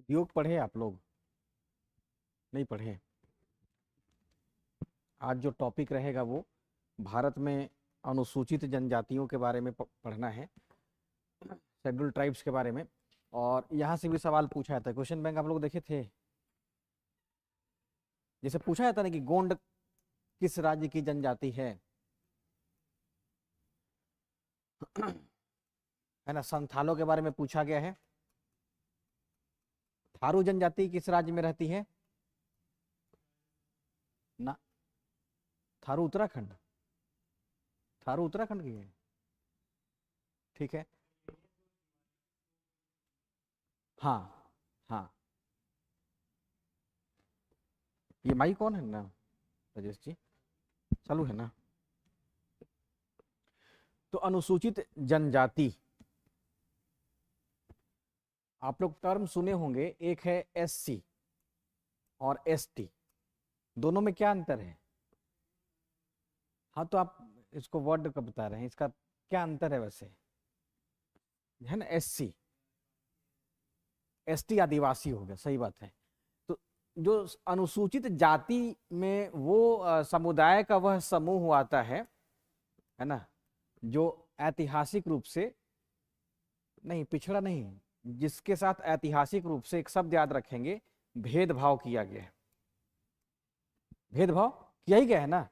योग पढ़े आप लोग? नहीं पढ़े? आज जो टॉपिक रहेगा वो भारत में अनुसूचित जनजातियों के बारे में पढ़ना है, शेड्यूल ट्राइब्स के बारे में। और यहाँ से भी सवाल पूछा जाता है, क्वेश्चन बैंक आप लोग देखे थे? जैसे पूछा जाता है ना कि गोंड किस राज्य की जनजाति है है ना। संथालों के बारे में पूछा गया है। थारू जनजाति किस राज्य में रहती है ना? थारू उत्तराखंड, थारू उत्तराखंड की है। ठीक है, हाँ हाँ। ये माई कौन है ना राजेश जी? चालू है ना? तो अनुसूचित जनजाति, आप लोग टर्म सुने होंगे, एक है एससी और एसटी। दोनों में क्या अंतर है? हाँ, तो आप इसको वर्ड का बता रहे हैं, इसका क्या अंतर है वैसे? है ना, एससी, एसटी आदिवासी हो गया, सही बात है। तो जो अनुसूचित जाति में वो समुदाय का वह समूह आता है ना, जो ऐतिहासिक रूप से, नहीं पिछड़ा नहीं, जिसके साथ ऐतिहासिक रूप से एक शब्द याद रखेंगे, भेदभाव किया गया है। भेदभाव किया ही गया है ना।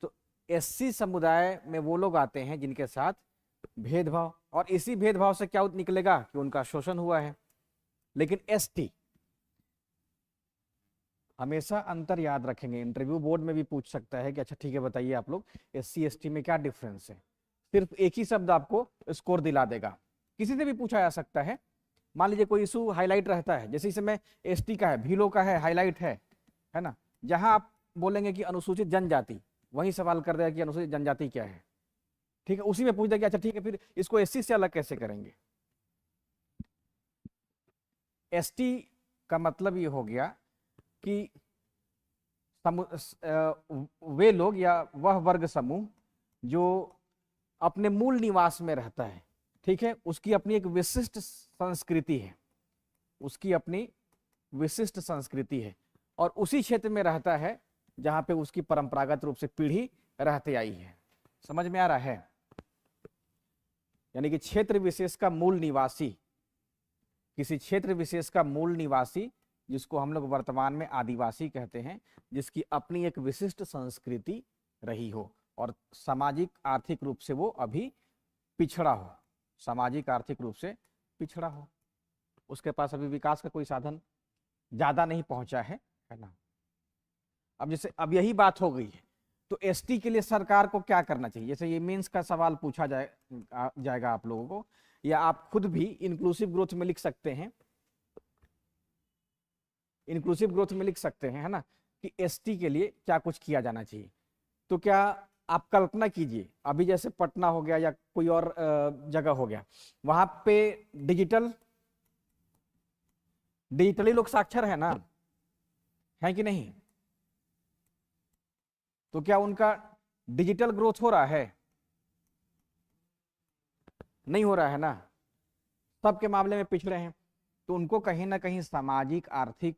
तो एससी समुदाय में वो लोग आते हैं जिनके साथ भेदभाव, और इसी भेदभाव से क्या निकलेगा कि उनका शोषण हुआ है। लेकिन एसटी, हमेशा अंतर याद रखेंगे, इंटरव्यू बोर्ड में भी पूछ सकता है कि अच्छा ठीक है बताइए आप लोग एससी एसटी में क्या डिफरेंस है। सिर्फ एक ही शब्द आपको स्कोर दिला देगा, किसी से भी पूछा जा सकता है। मान लीजिए कोई इशू हाईलाइट रहता है, जैसे इस समय एसटी का है, भीलो का है, हाईलाइट है ना। जहां आप बोलेंगे कि अनुसूचित जनजाति, वही सवाल कर देगा कि अनुसूचित जनजाति क्या है। ठीक है, उसी में पूछ देगा अच्छा ठीक है फिर इसको एससी से अलग कैसे करेंगे। एसटी का मतलब ये हो गया कि वे लोग या वह वर्ग समूह जो अपने मूल निवास में रहता है, ठीक है, उसकी अपनी एक विशिष्ट संस्कृति है, उसकी अपनी विशिष्ट संस्कृति है, और उसी क्षेत्र में रहता है जहां पे उसकी परंपरागत रूप से पीढ़ी रहते आई है। समझ में आ रहा है? यानी कि क्षेत्र विशेष का मूल निवासी, किसी क्षेत्र विशेष का मूल निवासी, जिसको हम लोग वर्तमान में आदिवासी कहते हैं, जिसकी अपनी एक विशिष्ट संस्कृति रही हो और सामाजिक आर्थिक रूप से वो अभी पिछड़ा हो, सामाजिक आर्थिक रूप से पिछड़ा हो, उसके पास अभी विकास का कोई साधन ज्यादा नहीं पहुंचा है ना। अब जैसे अब यही बात हो गई है, तो एसटी के लिए सरकार को क्या करना चाहिए? जैसे ये मेंस का सवाल पूछा जाएगा आप लोगों को, या आप खुद भी इंक्लूसिव ग्रोथ में लिख सकते हैं, इंक्लूसिव ग्रोथ में लिख सकते हैं, है ना, कि एसटी के लिए क्या कुछ किया जाना चाहिए। तो क्या आप कल्पना कीजिए, अभी जैसे पटना हो गया या कोई और जगह हो गया, वहां पे डिजिटली लोग साक्षर है ना, है कि नहीं? तो क्या उनका डिजिटल ग्रोथ हो रहा है? नहीं हो रहा है ना, सबके मामले में पिछड़े हैं। तो उनको कहीं ना कहीं सामाजिक, आर्थिक,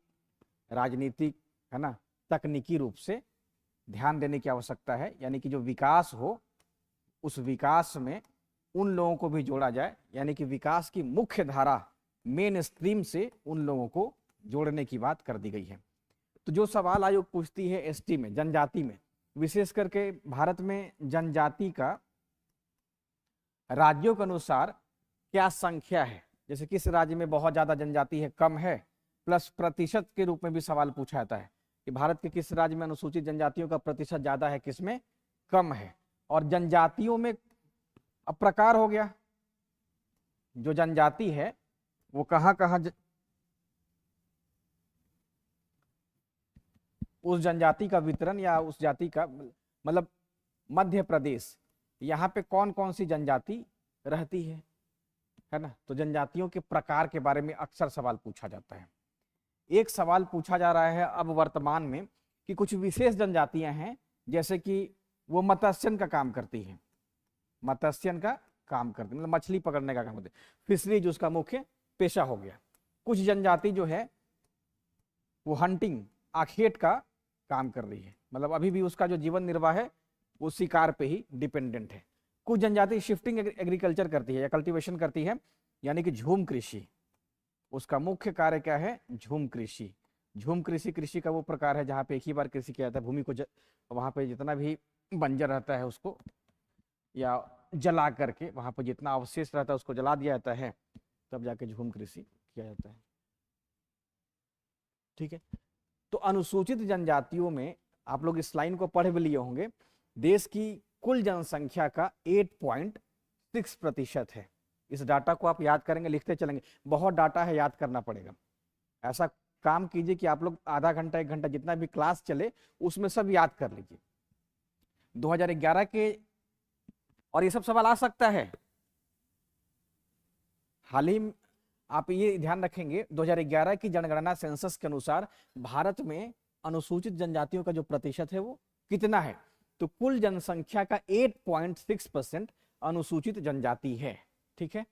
राजनीतिक, है ना, तकनीकी रूप से ध्यान देने की आवश्यकता है। यानी कि जो विकास हो, उस विकास में उन लोगों को भी जोड़ा जाए, यानी कि विकास की मुख्य धारा, मेन स्ट्रीम से उन लोगों को जोड़ने की बात कर दी गई है। तो जो सवाल आयोग पूछती है एसटी में, जनजाति में, विशेष करके भारत में जनजाति का राज्यों के अनुसार क्या संख्या है, जैसे किस राज्य में बहुत ज्यादा जनजाति है, कम है, प्लस प्रतिशत के रूप में भी सवाल पूछा जाता है कि भारत के किस राज्य में अनुसूचित जनजातियों का प्रतिशत ज्यादा है, किसमें कम है। और जनजातियों में अब प्रकार हो गया, जो जनजाति है वो कहां कहां उस जनजाति का वितरण, या उस जाति का मतलब मध्य प्रदेश, यहाँ पे कौन कौन सी जनजाति रहती है ना। तो जनजातियों के प्रकार के बारे में अक्सर सवाल पूछा जाता है। एक सवाल पूछा जा रहा है अब वर्तमान में कि कुछ विशेष जनजातियां हैं, जैसे कि वो मत्स्यन का काम करती है, मत्स्यन का काम करती है, मतलब मछली पकड़ने का काम करती है, फिशरीज उसका मुख्य पेशा हो गया। कुछ जनजाति जो है वो हंटिंग, आखेट का काम कर रही है, मतलब अभी भी उसका जो जीवन निर्वाह है वो शिकार पे ही डिपेंडेंट है। कुछ जनजाति शिफ्टिंग एग्रीकल्चर करती है या कल्टीवेशन करती है, यानी कि झूम कृषि, उसका मुख्य कार्य क्या है, झूम कृषि। झूम कृषि कृषि का वो प्रकार है जहाँ पे एक ही बार कृषि किया जाता है, भूमि को वहाँ पे जितना भी बंजर रहता है उसको या जला करके वहाँ पे जितना अवशेष रहता है उसको जला दिया जाता है, तब जाके झूम कृषि किया जाता है। ठीक है, तो अनुसूचित जनजातियों में आप लोग इस लाइन को पढ़ भी लिए होंगे, देश की कुल जनसंख्या का 8.6% है। इस डाटा को आप याद करेंगे, लिखते चलेंगे, बहुत डाटा है, याद करना पड़ेगा। ऐसा काम कीजिए कि आप लोग आधा घंटा 1 घंटा जितना भी क्लास चले उसमें सब याद कर लीजिए। 2011 के, और ये सब सवाल आ सकता है, हाल ही आप ये ध्यान रखेंगे 2011 की जनगणना सेंसस के अनुसार भारत में अनुसूचित जनजातियों का जो प्रतिशत है वो कितना है, तो कुल जनसंख्या का 8.6% अनुसूचित जनजाति है। ठीक है,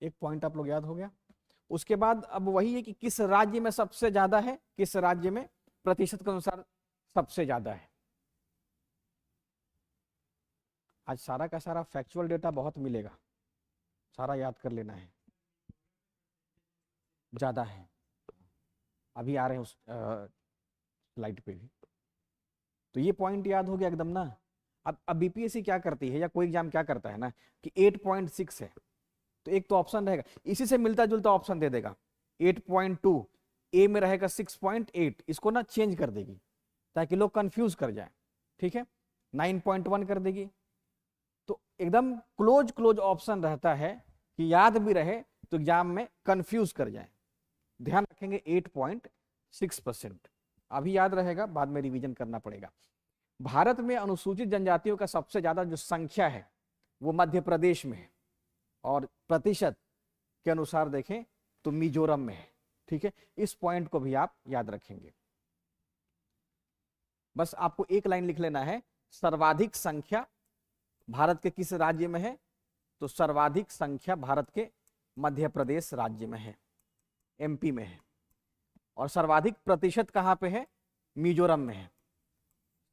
एक पॉइंट आप लोग याद हो गया। उसके बाद अब वही है कि किस राज्य में सबसे ज्यादा है, किस राज्य में प्रतिशत के अनुसार सबसे ज्यादा है। आज सारा का सारा फैक्चुअल डेटा बहुत मिलेगा, सारा याद कर लेना है, ज्यादा है, अभी आ रहे हैं उस स्लाइड पे भी। तो ये पॉइंट याद हो गया एकदम ना। अब बीपीएससी क्या करती है या कोई एग्जाम क्या करता है ना कि 8.6 है, तो एक तो ऑप्शन रहेगा, इसी से मिलता जुलता ऑप्शन दे देगा 8.2, ए में रहेगा 6.8, इसको ना चेंज कर देगी ताकि लोग कंफ्यूज कर जाए। ठीक है, 9.1 कर देगी, तो एकदम क्लोज क्लोज ऑप्शन रहता है कि याद भी रहे तो एग्जाम में कंफ्यूज कर जाए। ध्यान रखेंगे 8.6%, अभी याद रहेगा, बाद में रिवीजन करना पड़ेगा। भारत में अनुसूचित जनजातियों का सबसे ज्यादा जो संख्या है वो मध्य प्रदेश में है, और प्रतिशत के अनुसार देखें तो मिजोरम में है। ठीक है, इस पॉइंट को भी आप याद रखेंगे। बस आपको एक लाइन लिख लेना है, सर्वाधिक संख्या भारत के किस राज्य में है, तो सर्वाधिक संख्या भारत के मध्य प्रदेश राज्य में है, एमपी में है, और सर्वाधिक प्रतिशत कहां पे है, मिजोरम में है,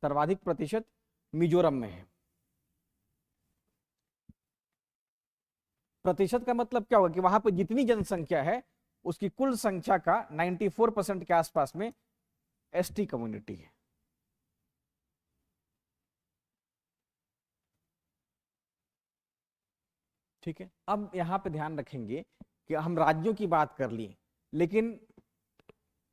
सर्वाधिक प्रतिशत मिजोरम में है। प्रतिशत का मतलब क्या होगा कि वहां पर जितनी जनसंख्या है उसकी कुल संख्या का 94% के आसपास में एसटी कम्युनिटी है। ठीक है, अब यहां पे ध्यान रखेंगे कि हम राज्यों की बात कर लिए, लेकिन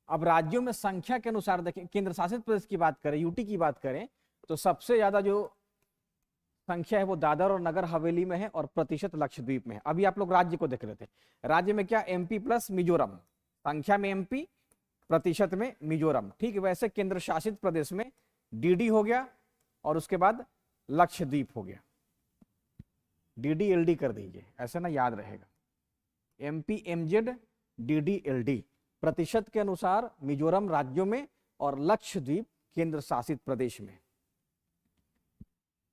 अब राज्यों में संख्या के अनुसार देखें, केंद्र शासित प्रदेश की बात करें, यूटी की बात करें, तो सबसे ज्यादा जो संख्या है वो दादर और नगर हवेली में है और प्रतिशत लक्षद्वीप में है। अभी आप लोग राज्य को देख रहे थे, राज्य में क्या, एमपी प्लस मिजोरम, संख्या में एमपी, प्रतिशत में मिजोरम। ठीक है, वैसे केंद्र शासित प्रदेश में डीडी हो गया और उसके बाद लक्षद्वीप हो गया, डीडी एलडी कर दीजिए, ऐसे ना याद रहेगा, एमपी एमजेड डीडी एलडी, प्रतिशत के अनुसार मिजोरम राज्यों में और लक्षद्वीप केंद्र शासित प्रदेश में।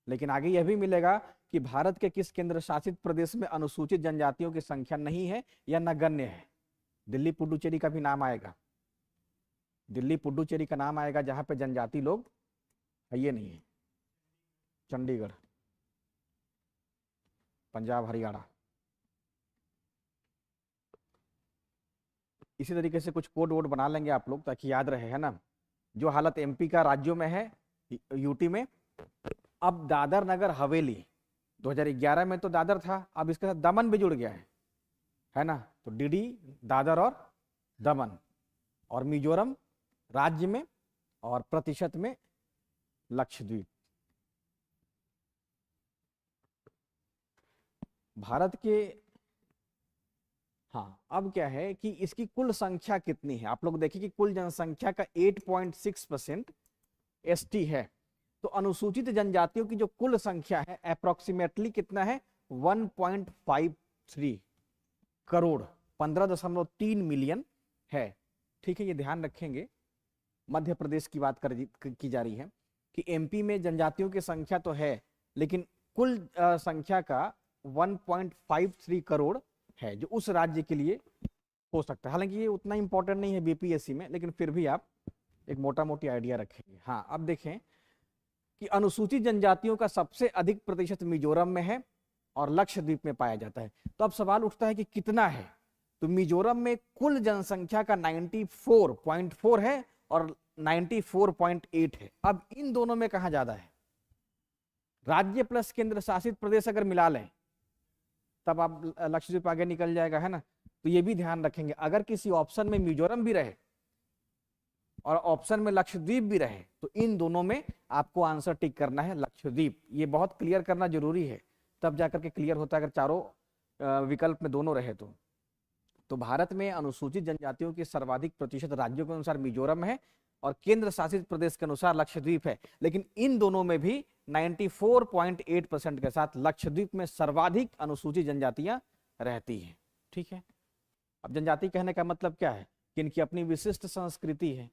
लेकिन आगे यह भी मिलेगा कि भारत के किस केंद्र शासित प्रदेश में अनुसूचित जनजातियों की संख्या नहीं है या नगण्य है। दिल्ली पुडुचेरी का भी नाम आएगा, दिल्ली पुडुचेरी का नाम आएगा जहां पे जनजाति लोग है ये नहीं है, चंडीगढ़, पंजाब, हरियाणा। इसी तरीके से कुछ कोड वोड बना लेंगे आप लोग ताकि याद रहे, है ना। जो हालत एमपी का राज्यों में है, यूटी में, अब दादर नगर हवेली, 2011 में तो दादर था, अब इसके साथ दमन भी जुड़ गया है ना, तो डीडी दादर और दमन, और मिजोरम राज्य में और प्रतिशत में लक्षद्वीप। भारत के, हाँ अब क्या है कि इसकी कुल संख्या कितनी है, आप लोग देखिए कि कुल जनसंख्या का 8.6% एसटी है, तो अनुसूचित जनजातियों की जो कुल संख्या है अप्रोक्सीमेटली कितना है, 1.53 करोड़, 15.3 मिलियन है। ठीक है, ये ध्यान रखेंगे। मध्य प्रदेश की बात की जा रही है कि एमपी में जनजातियों की संख्या तो है, लेकिन कुल संख्या का 1.53 करोड़ है जो उस राज्य के लिए हो सकता है। हालांकि ये उतना इंपॉर्टेंट नहीं है बीपीएससी में, लेकिन फिर भी आप एक मोटा मोटी आइडिया रखेंगे। हाँ, अब देखें कि अनुसूचित जनजातियों का सबसे अधिक प्रतिशत मिजोरम में है और लक्षद्वीप में पाया जाता है। तो अब सवाल उठता है कि कितना है। तो मिजोरम में कुल जनसंख्या का 94.4 है और 94.8 है। अब इन दोनों में कहां ज्यादा है? राज्य प्लस केंद्र शासित प्रदेश अगर मिला लें तब आप लक्षद्वीप आगे निकल जाएगा, है ना। तो ये भी ध्यान रखेंगे, अगर किसी ऑप्शन में मिजोरम भी रहे और ऑप्शन में लक्षद्वीप भी रहे तो इन दोनों में आपको आंसर टिक करना है लक्षद्वीप। ये बहुत क्लियर करना जरूरी है, तब जाकर के क्लियर होता है अगर चारों विकल्प में दोनों रहे तो भारत में अनुसूचित जनजातियों के सर्वाधिक प्रतिशत राज्यों के अनुसार मिजोरम है और केंद्र शासित प्रदेश के अनुसार लक्षद्वीप है। लेकिन इन दोनों में भी 94.8% के साथ लक्षद्वीप में सर्वाधिक अनुसूचित जनजातियां रहती हैं। ठीक है, अब जनजाति कहने का मतलब क्या है कि इनकी अपनी विशिष्ट संस्कृति है,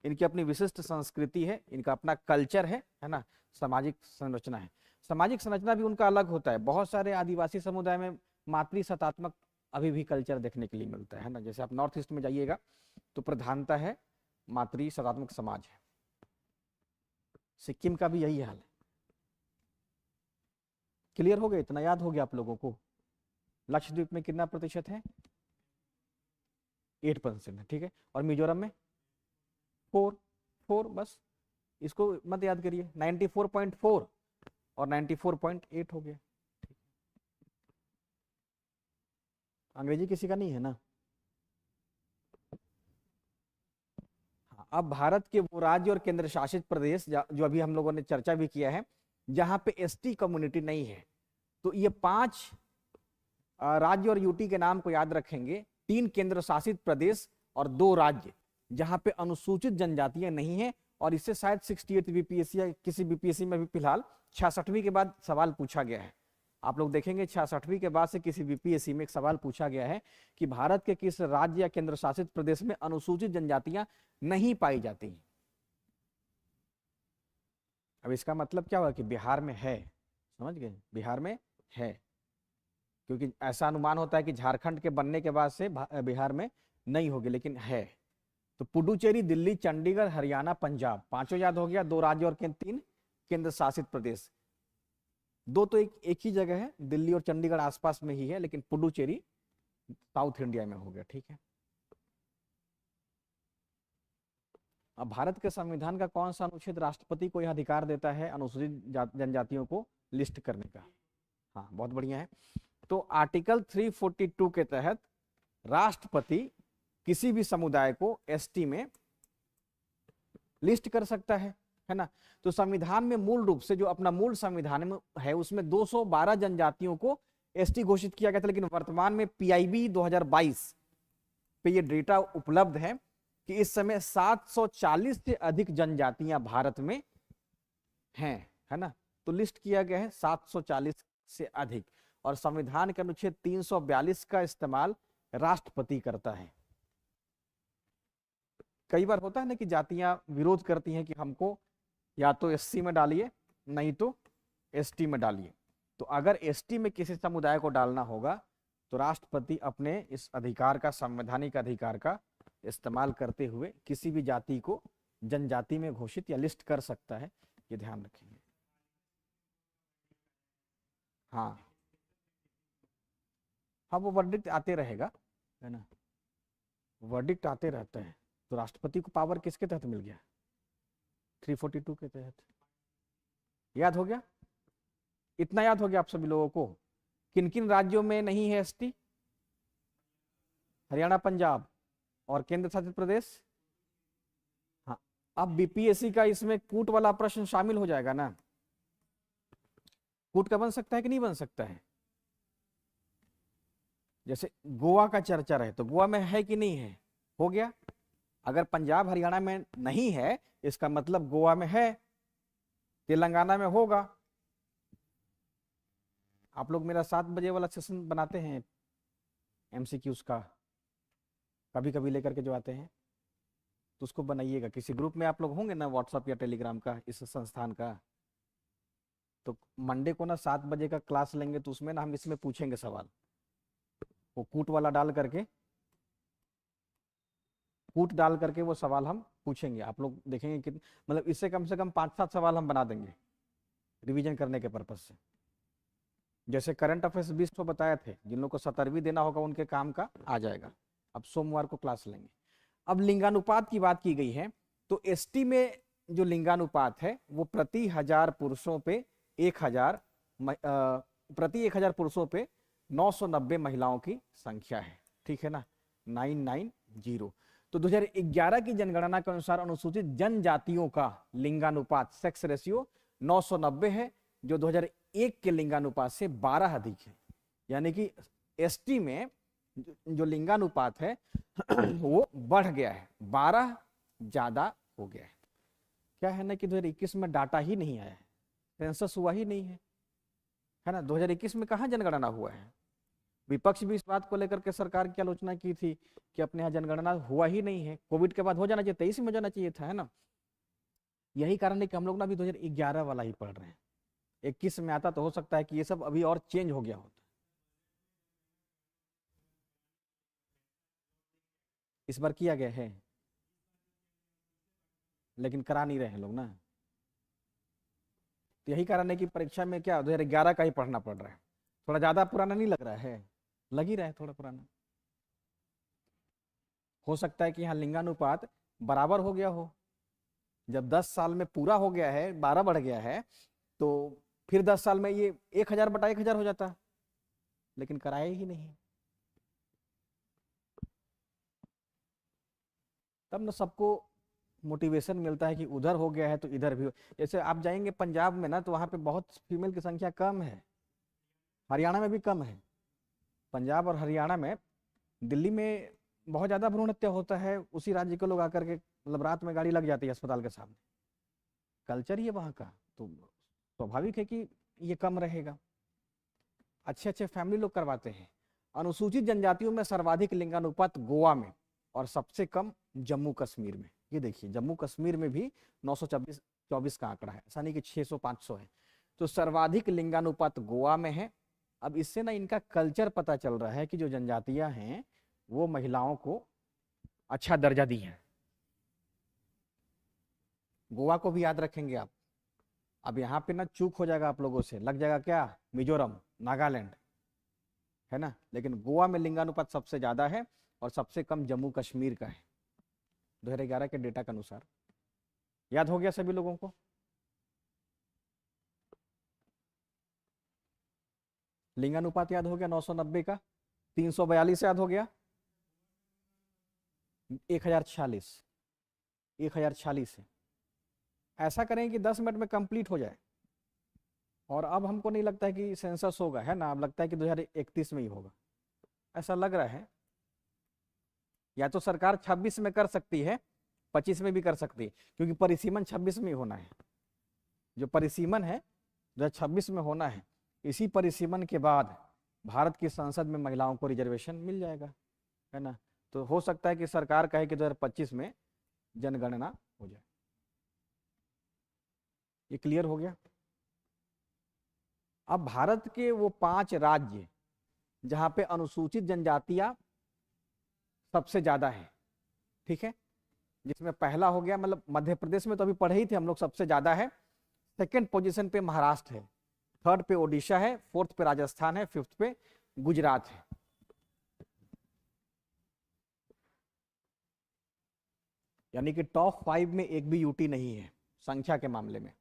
इनकी अपनी विशिष्ट संस्कृति है, इनका अपना कल्चर है ना, सामाजिक संरचना है। सामाजिक संरचना भी उनका अलग होता है। बहुत सारे आदिवासी समुदाय में मातृसत्तात्मक अभी भी कल्चर देखने के लिए मिलता है ना। जैसे आप नॉर्थ ईस्ट में जाइएगा तो प्रधानता है मातृसत्तात्मक समाज है। सिक्किम का भी यही हाल है। क्लियर हो गया? इतना याद हो गया आप लोगों को? लक्षद्वीप में कितना प्रतिशत है? 8% है। ठीक है, और मिजोरम में 4 बस, इसको मत याद करिए। 94.4 और 94.8 हो गया। अंग्रेजी किसी का नहीं है ना? हाँ, अब भारत के वो राज्य और केंद्र शासित प्रदेश जो अभी हम लोगों ने चर्चा भी किया है जहां पे एसटी कम्युनिटी नहीं है, तो ये 5 राज्य और यूटी के नाम को याद रखेंगे। 3 केंद्र शासित प्रदेश और 2 राज्य जहां पे अनुसूचित जनजातियां नहीं है। और इससे शायद 68 बीपीएससी या किसी बीपीएससी में भी फिलहाल 66वीं के बाद सवाल पूछा गया है। आप लोग देखेंगे 66वीं के बाद से किसी बीपीएससी में एक सवाल पूछा गया है कि भारत के किस राज्य या केंद्र शासित प्रदेश में अनुसूचित जनजातियां नहीं पाई जाती। अब इसका मतलब क्या हुआ कि बिहार में है, समझ गए? बिहार में है, क्योंकि ऐसा अनुमान होता है कि झारखंड के बनने के बाद से बिहार में नहीं होगी, लेकिन है। तो पुडुचेरी, दिल्ली, चंडीगढ़, हरियाणा, पंजाब, 5 याद हो गया। 2 राज्य और 3 केंद्र शासित प्रदेश। 2 तो एक ही जगह है, दिल्ली और चंडीगढ़ आसपास में ही है, लेकिन पुडुचेरी साउथ इंडिया में हो गया। ठीक है, अब भारत के संविधान का कौन सा अनुच्छेद राष्ट्रपति को यह अधिकार देता है अनुसूचित जनजातियों को लिस्ट करने का? हाँ, बहुत बढ़िया है। तो आर्टिकल 342 के तहत राष्ट्रपति किसी भी समुदाय को एसटी में लिस्ट कर सकता है ना। तो संविधान में मूल रूप से जो अपना मूल संविधान में है उसमें 212 जनजातियों को एसटी घोषित किया गया था, लेकिन वर्तमान में पीआईबी 2022 पे ये डेटा उपलब्ध है कि इस समय 740 से अधिक जनजातियां भारत में हैं, है ना। तो लिस्ट किया गया है 740 से अधिक, और संविधान के अनुच्छेद 342 का इस्तेमाल राष्ट्रपति करता है। कई बार होता है ना कि जातियां विरोध करती हैं कि हमको या तो एससी में डालिए नहीं तो एसटी में डालिए। तो अगर एसटी में किसी समुदाय को डालना होगा तो राष्ट्रपति अपने इस अधिकार का, संवैधानिक अधिकार का इस्तेमाल करते हुए किसी भी जाति को जनजाति में घोषित या लिस्ट कर सकता है। ये ध्यान रखेंगे। हाँ हाँ, वो वर्डिक्ट आते रहेगा, है ना, वर्डिक्ट आते रहते हैं। तो राष्ट्रपति को पावर किसके तहत मिल गया? 342 के तहत। याद हो गया? इतना याद हो गया आप सभी लोगों को? किन किन राज्यों में नहीं है एसटी? हरियाणा, पंजाब और केंद्र शासित प्रदेश। हाँ, अब बीपीएससी का इसमें कूट वाला प्रश्न शामिल हो जाएगा ना। कूट का बन सकता है कि नहीं बन सकता है? जैसे गोवा का चर्चा रहे तो गोवा में है कि नहीं है? हो गया। अगर पंजाब हरियाणा में नहीं है इसका मतलब गोवा में है, तेलंगाना में होगा। आप लोग मेरा 7 बजे वाला सेशन बनाते हैं एमसीक्यूज का, कभी कभी लेकर के जो आते हैं, तो उसको बनाइएगा। किसी ग्रुप में आप लोग होंगे ना व्हाट्सएप या टेलीग्राम का इस संस्थान का, तो मंडे को ना 7 बजे का क्लास लेंगे तो उसमें ना हम इसमें पूछेंगे सवाल। वो कूट वाला डाल करके, कूट डाल करके वो सवाल हम पूछेंगे, आप लोग देखेंगे कि मतलब इससे कम से कम 5-7 सवाल हम बना देंगे रिवीजन करने के पर्पज से। जैसे करंट अफेयर्स 20 तो बताए थे, जिन लोगों को 17वीं देना होगा उनके काम का आ जाएगा। अब सोमवार को क्लास लेंगे। अब लिंगानुपात की बात की गई है, तो एसटी में जो लिंगानुपात है वो प्रति 1000 पुरुषों पे 1000 प्रति 1000 पुरुषों पे 990 महिलाओं की संख्या है, ठीक है ना, 990। तो 2011 की जनगणना के अनुसार अनुसूचित जनजातियों का लिंगानुपात सेक्स रेशियो 990 है, जो 2001 के लिंगानुपात से 12 अधिक है। यानी कि एसटी में जो लिंगानुपात है वो बढ़ गया है, 12 ज्यादा हो गया है। क्या है ना कि 2021 में डाटा ही नहीं आया है, सेंसस हुआ ही नहीं है ना। 2021 में कहाँ जनगणना हुआ है। विपक्ष भी इस बात को लेकर के सरकार की आलोचना की थी कि अपने यहाँ जनगणना हुआ ही नहीं है, कोविड के बाद हो जाना चाहिए, 23 में हो जाना चाहिए था, है ना। यही कारण है कि हम लोग ना अभी 2011 वाला ही पढ़ रहे हैं। 21 में आता तो हो सकता है कि ये सब अभी और चेंज हो गया होता। इस बार किया गया है लेकिन करा नहीं रहे हैं लोग ना। तो यही कारण है कि परीक्षा में क्या 2011 का ही पढ़ना पड़ रहा है। थोड़ा ज्यादा पुराना नहीं लग रहा है, लग ही रहा है थोड़ा पुराना। हो सकता है कि यहाँ लिंगानुपात बराबर हो गया हो, जब 10 साल में पूरा हो गया है, 12 बढ़ गया है, तो फिर 10 साल में ये 1000/1000 हो जाता, लेकिन कराए ही नहीं। तब ना सबको मोटिवेशन मिलता है कि उधर हो गया है तो इधर भी हो। जैसे आप जाएंगे पंजाब में ना, तो वहाँ पे बहुत फीमेल की संख्या कम है, हरियाणा में भी कम है। पंजाब और हरियाणा में, दिल्ली में बहुत ज़्यादा भ्रूण हत्या होता है, उसी राज्य के लोग आकर के मतलब रात में गाड़ी लग जाती है अस्पताल के सामने, कल्चर ही है वहाँ का, तो स्वाभाविक है कि ये कम रहेगा। अच्छे अच्छे फैमिली लोग करवाते हैं। अनुसूचित जनजातियों में सर्वाधिक लिंगानुपात गोवा में और सबसे कम जम्मू कश्मीर में। ये देखिए जम्मू कश्मीर में भी 924 का आंकड़ा है, ऐसा नहीं कि 600-500 है। तो सर्वाधिक लिंगानुपात गोवा में है। अब इससे ना इनका कल्चर पता चल रहा है कि जो जनजातियां हैं वो महिलाओं को अच्छा दर्जा दी है। गोवा को भी याद रखेंगे आप। अब यहाँ पे ना चूक हो जाएगा आप लोगों से, लग जाएगा क्या मिजोरम, नागालैंड, है ना। लेकिन गोवा में लिंगानुपात सबसे ज्यादा है और सबसे कम जम्मू कश्मीर का है 2011 के डेटा के अनुसार। याद हो गया सभी लोगों को। लिंगानुपात याद हो गया 990 का, 342 याद हो गया, 1046 है। ऐसा करें कि 10 मिनट में कंप्लीट हो जाए। और अब हमको नहीं लगता है कि सेंसस होगा, है ना, अब लगता है कि 2031 में ही होगा, ऐसा लग रहा है। या तो सरकार 26 में कर सकती है, 25 में भी कर सकती है, क्योंकि परिसीमन 26 में ही होना है। जो परिसीमन है 2026 में होना है। इसी परिसीमन के बाद भारत की संसद में महिलाओं को रिजर्वेशन मिल जाएगा, है ना। तो हो सकता है कि सरकार कहे कि 2025 में जनगणना हो जाए। ये क्लियर हो गया। अब भारत के वो 5 राज्य जहां पे अनुसूचित जनजातियां सबसे ज्यादा है, ठीक है, जिसमें पहला हो गया, मतलब मध्य प्रदेश में तो अभी पढ़े ही थे हम लोग, सबसे ज्यादा है। सेकंड पोजीशन पे महाराष्ट्र है, थर्ड पे ओडिशा है, फोर्थ पे राजस्थान है, फिफ्थ पे गुजरात है। यानी कि टॉप 5 में एक भी यूटी नहीं है संख्या के मामले में।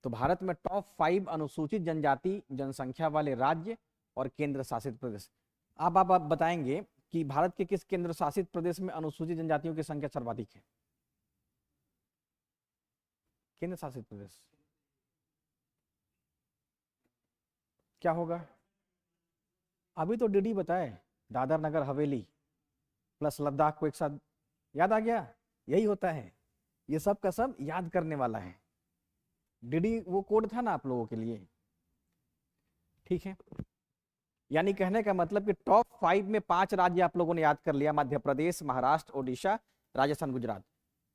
तो भारत में टॉप 5 अनुसूचित जनजाति जनसंख्या वाले राज्य और केंद्र शासित प्रदेश। अब आप बताएंगे कि भारत के किस केंद्र शासित प्रदेश में अनुसूचित जनजातियों की संख्या सर्वाधिक है। केंद्र शासित प्रदेश क्या होगा। अभी तो डीडी बताए, दादर नगर हवेली प्लस लद्दाख को एक साथ, याद आ गया, यही होता है। ये सब का सब याद करने वाला है। डीडी वो कोड था ना आप लोगों के लिए, ठीक है। यानी कहने का मतलब कि टॉप 5 में 5 राज्य आप लोगों ने याद कर लिया, मध्य प्रदेश, महाराष्ट्र, ओडिशा, राजस्थान, गुजरात,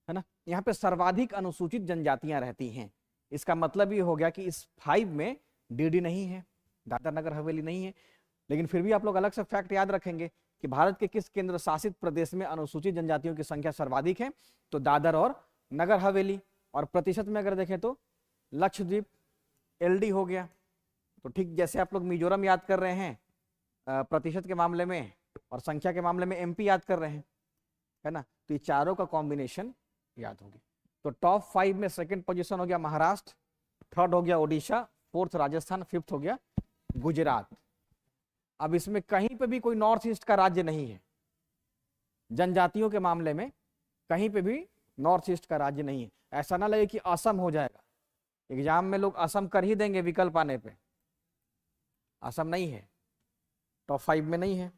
है ना। यहाँ पे सर्वाधिक अनुसूचित जनजातियां रहती हैं। इसका मतलब ये हो गया कि इस 5 में डीडी नहीं है, दादर नगर हवेली नहीं है। लेकिन फिर भी आप लोग अलग से फैक्ट याद रखेंगे कि भारत के किस केंद्र शासित प्रदेश में अनुसूचित जनजातियों की संख्या सर्वाधिक है, तो दादर और नगर हवेली। और प्रतिशत में अगर देखें तो लक्षद्वीप एलडी हो गया। तो ठीक जैसे आप लोग मिजोरम याद कर रहे हैं प्रतिशत के मामले में, और संख्या के मामले में एमपी याद कर रहे हैं, है ना, तो ये चारों का कॉम्बिनेशन याद होगी। तो टॉप 5 में सेकंड पोजीशन हो गया महाराष्ट्र, थर्ड हो गया ओडिशा, फोर्थ राजस्थान, फिफ्थ हो गया गुजरात। अब इसमें कहीं पे भी कोई नॉर्थ ईस्ट का राज्य नहीं है, जनजातियों के मामले में कहीं पे भी नॉर्थ ईस्ट का राज्य नहीं है। ऐसा ना लगे कि असम हो जाएगा, एग्जाम में लोग असम कर ही देंगे विकल्प आने पे, असम नहीं है, टॉप 5 में नहीं है।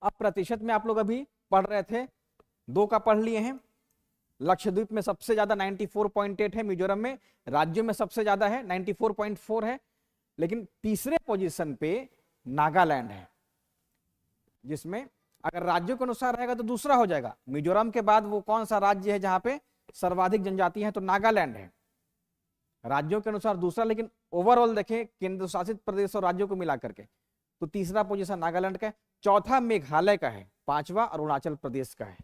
अब प्रतिशत में आप लोग अभी पढ़ रहे थे, 2 का पढ़ लिए हैं। लक्षद्वीप में सबसे ज्यादा 94.8 है, मिजोरम में राज्यों में सबसे ज्यादा है 94.4 है, लेकिन तीसरे पोजीशन पे नागालैंड है, जिसमें अगर राज्यों के अनुसार रहेगा तो दूसरा हो जाएगा। मिजोरम के बाद वो कौन सा राज्य है जहां पे सर्वाधिक जनजाति है, तो नागालैंड है, राज्यों के अनुसार दूसरा, लेकिन ओवरऑल देखें केंद्र शासित प्रदेश और राज्यों को मिला करके तो तीसरा पोजीशन नागालैंड का है, चौथा मेघालय का है, पांचवा अरुणाचल प्रदेश का है।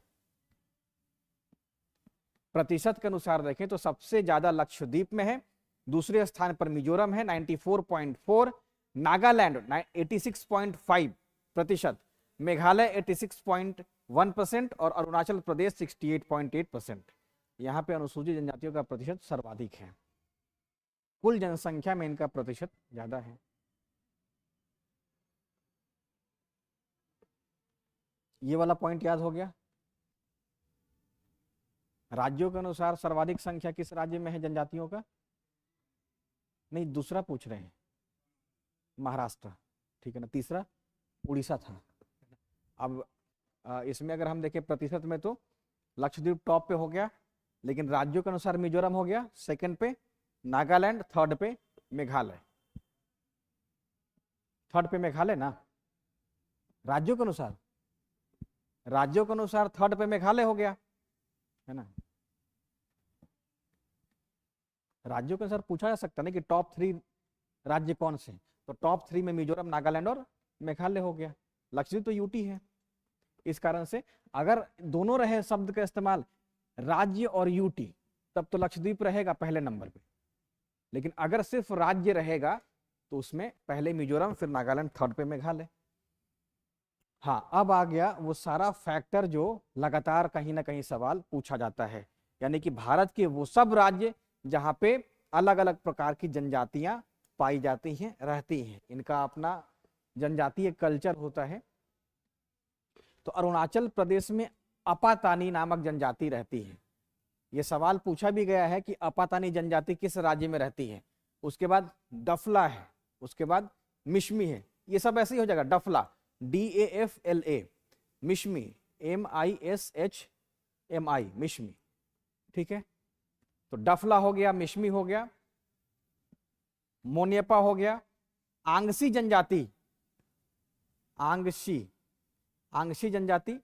प्रतिशत के अनुसार देखें तो सबसे ज्यादा लक्षद्वीप में है, दूसरे स्थान पर मिजोरम है 94.4, नागालैंड 86.5%, मेघालय 86.1% और अरुणाचल प्रदेश 68.8%। यहां पे अनुसूचित जनजातियों का प्रतिशत सर्वाधिक है, कुल जनसंख्या में इनका प्रतिशत ज्यादा है। ये वाला पॉइंट याद हो गया। राज्यों के अनुसार सर्वाधिक संख्या किस राज्य में है जनजातियों का? नहीं, दूसरा पूछ रहे हैं, महाराष्ट्र, ठीक है ना, तीसरा उड़ीसा था। अब इसमें अगर हम देखें प्रतिशत में तो लक्षद्वीप टॉप पे हो गया, लेकिन राज्यों के अनुसार मिजोरम हो गया सेकंड पे, नागालैंड थर्ड पे, मेघालय थर्ड पे, मेघालय ना, राज्यों के अनुसार थर्ड पे मेघालय हो गया, है ना। राज्यों के अनुसार पूछा जा सकता ना कि टॉप 3 राज्य कौन से, तो टॉप 3 में मिजोरम, नागालैंड और मेघालय हो गया। लक्षद्वीप तो यूटी है, इस कारण से अगर दोनों रहे शब्द का इस्तेमाल राज्य और यूटी, तब तो लक्षद्वीप रहेगा पहले नंबर पे, लेकिन अगर सिर्फ राज्य रहेगा तो उसमें पहले मिजोरम, फिर नागालैंड, थर्ड पे मेघालय। हाँ, अब आ गया वो सारा फैक्टर जो लगातार कहीं ना कहीं सवाल पूछा जाता है, यानी कि भारत के वो सब राज्य जहां पे अलग अलग प्रकार की जनजातियां पाई जाती हैं, रहती हैं, इनका अपना जनजातीय कल्चर होता है। तो अरुणाचल प्रदेश में अपातानी नामक जनजाति रहती है। यह सवाल पूछा भी गया है कि अपातानी जनजाति किस राज्य में रहती है। उसके बाद डफला है, उसके बाद मिश्मी है, ये सब ऐसे ही हो जाएगा, डफला DAFLA, मिश्मी MISHMI, मिश्मी, ठीक है। तो डफला हो गया, मिश्मी हो गया, मोनियपा हो गया, आंगसी जनजाति, आंगसी जनजाति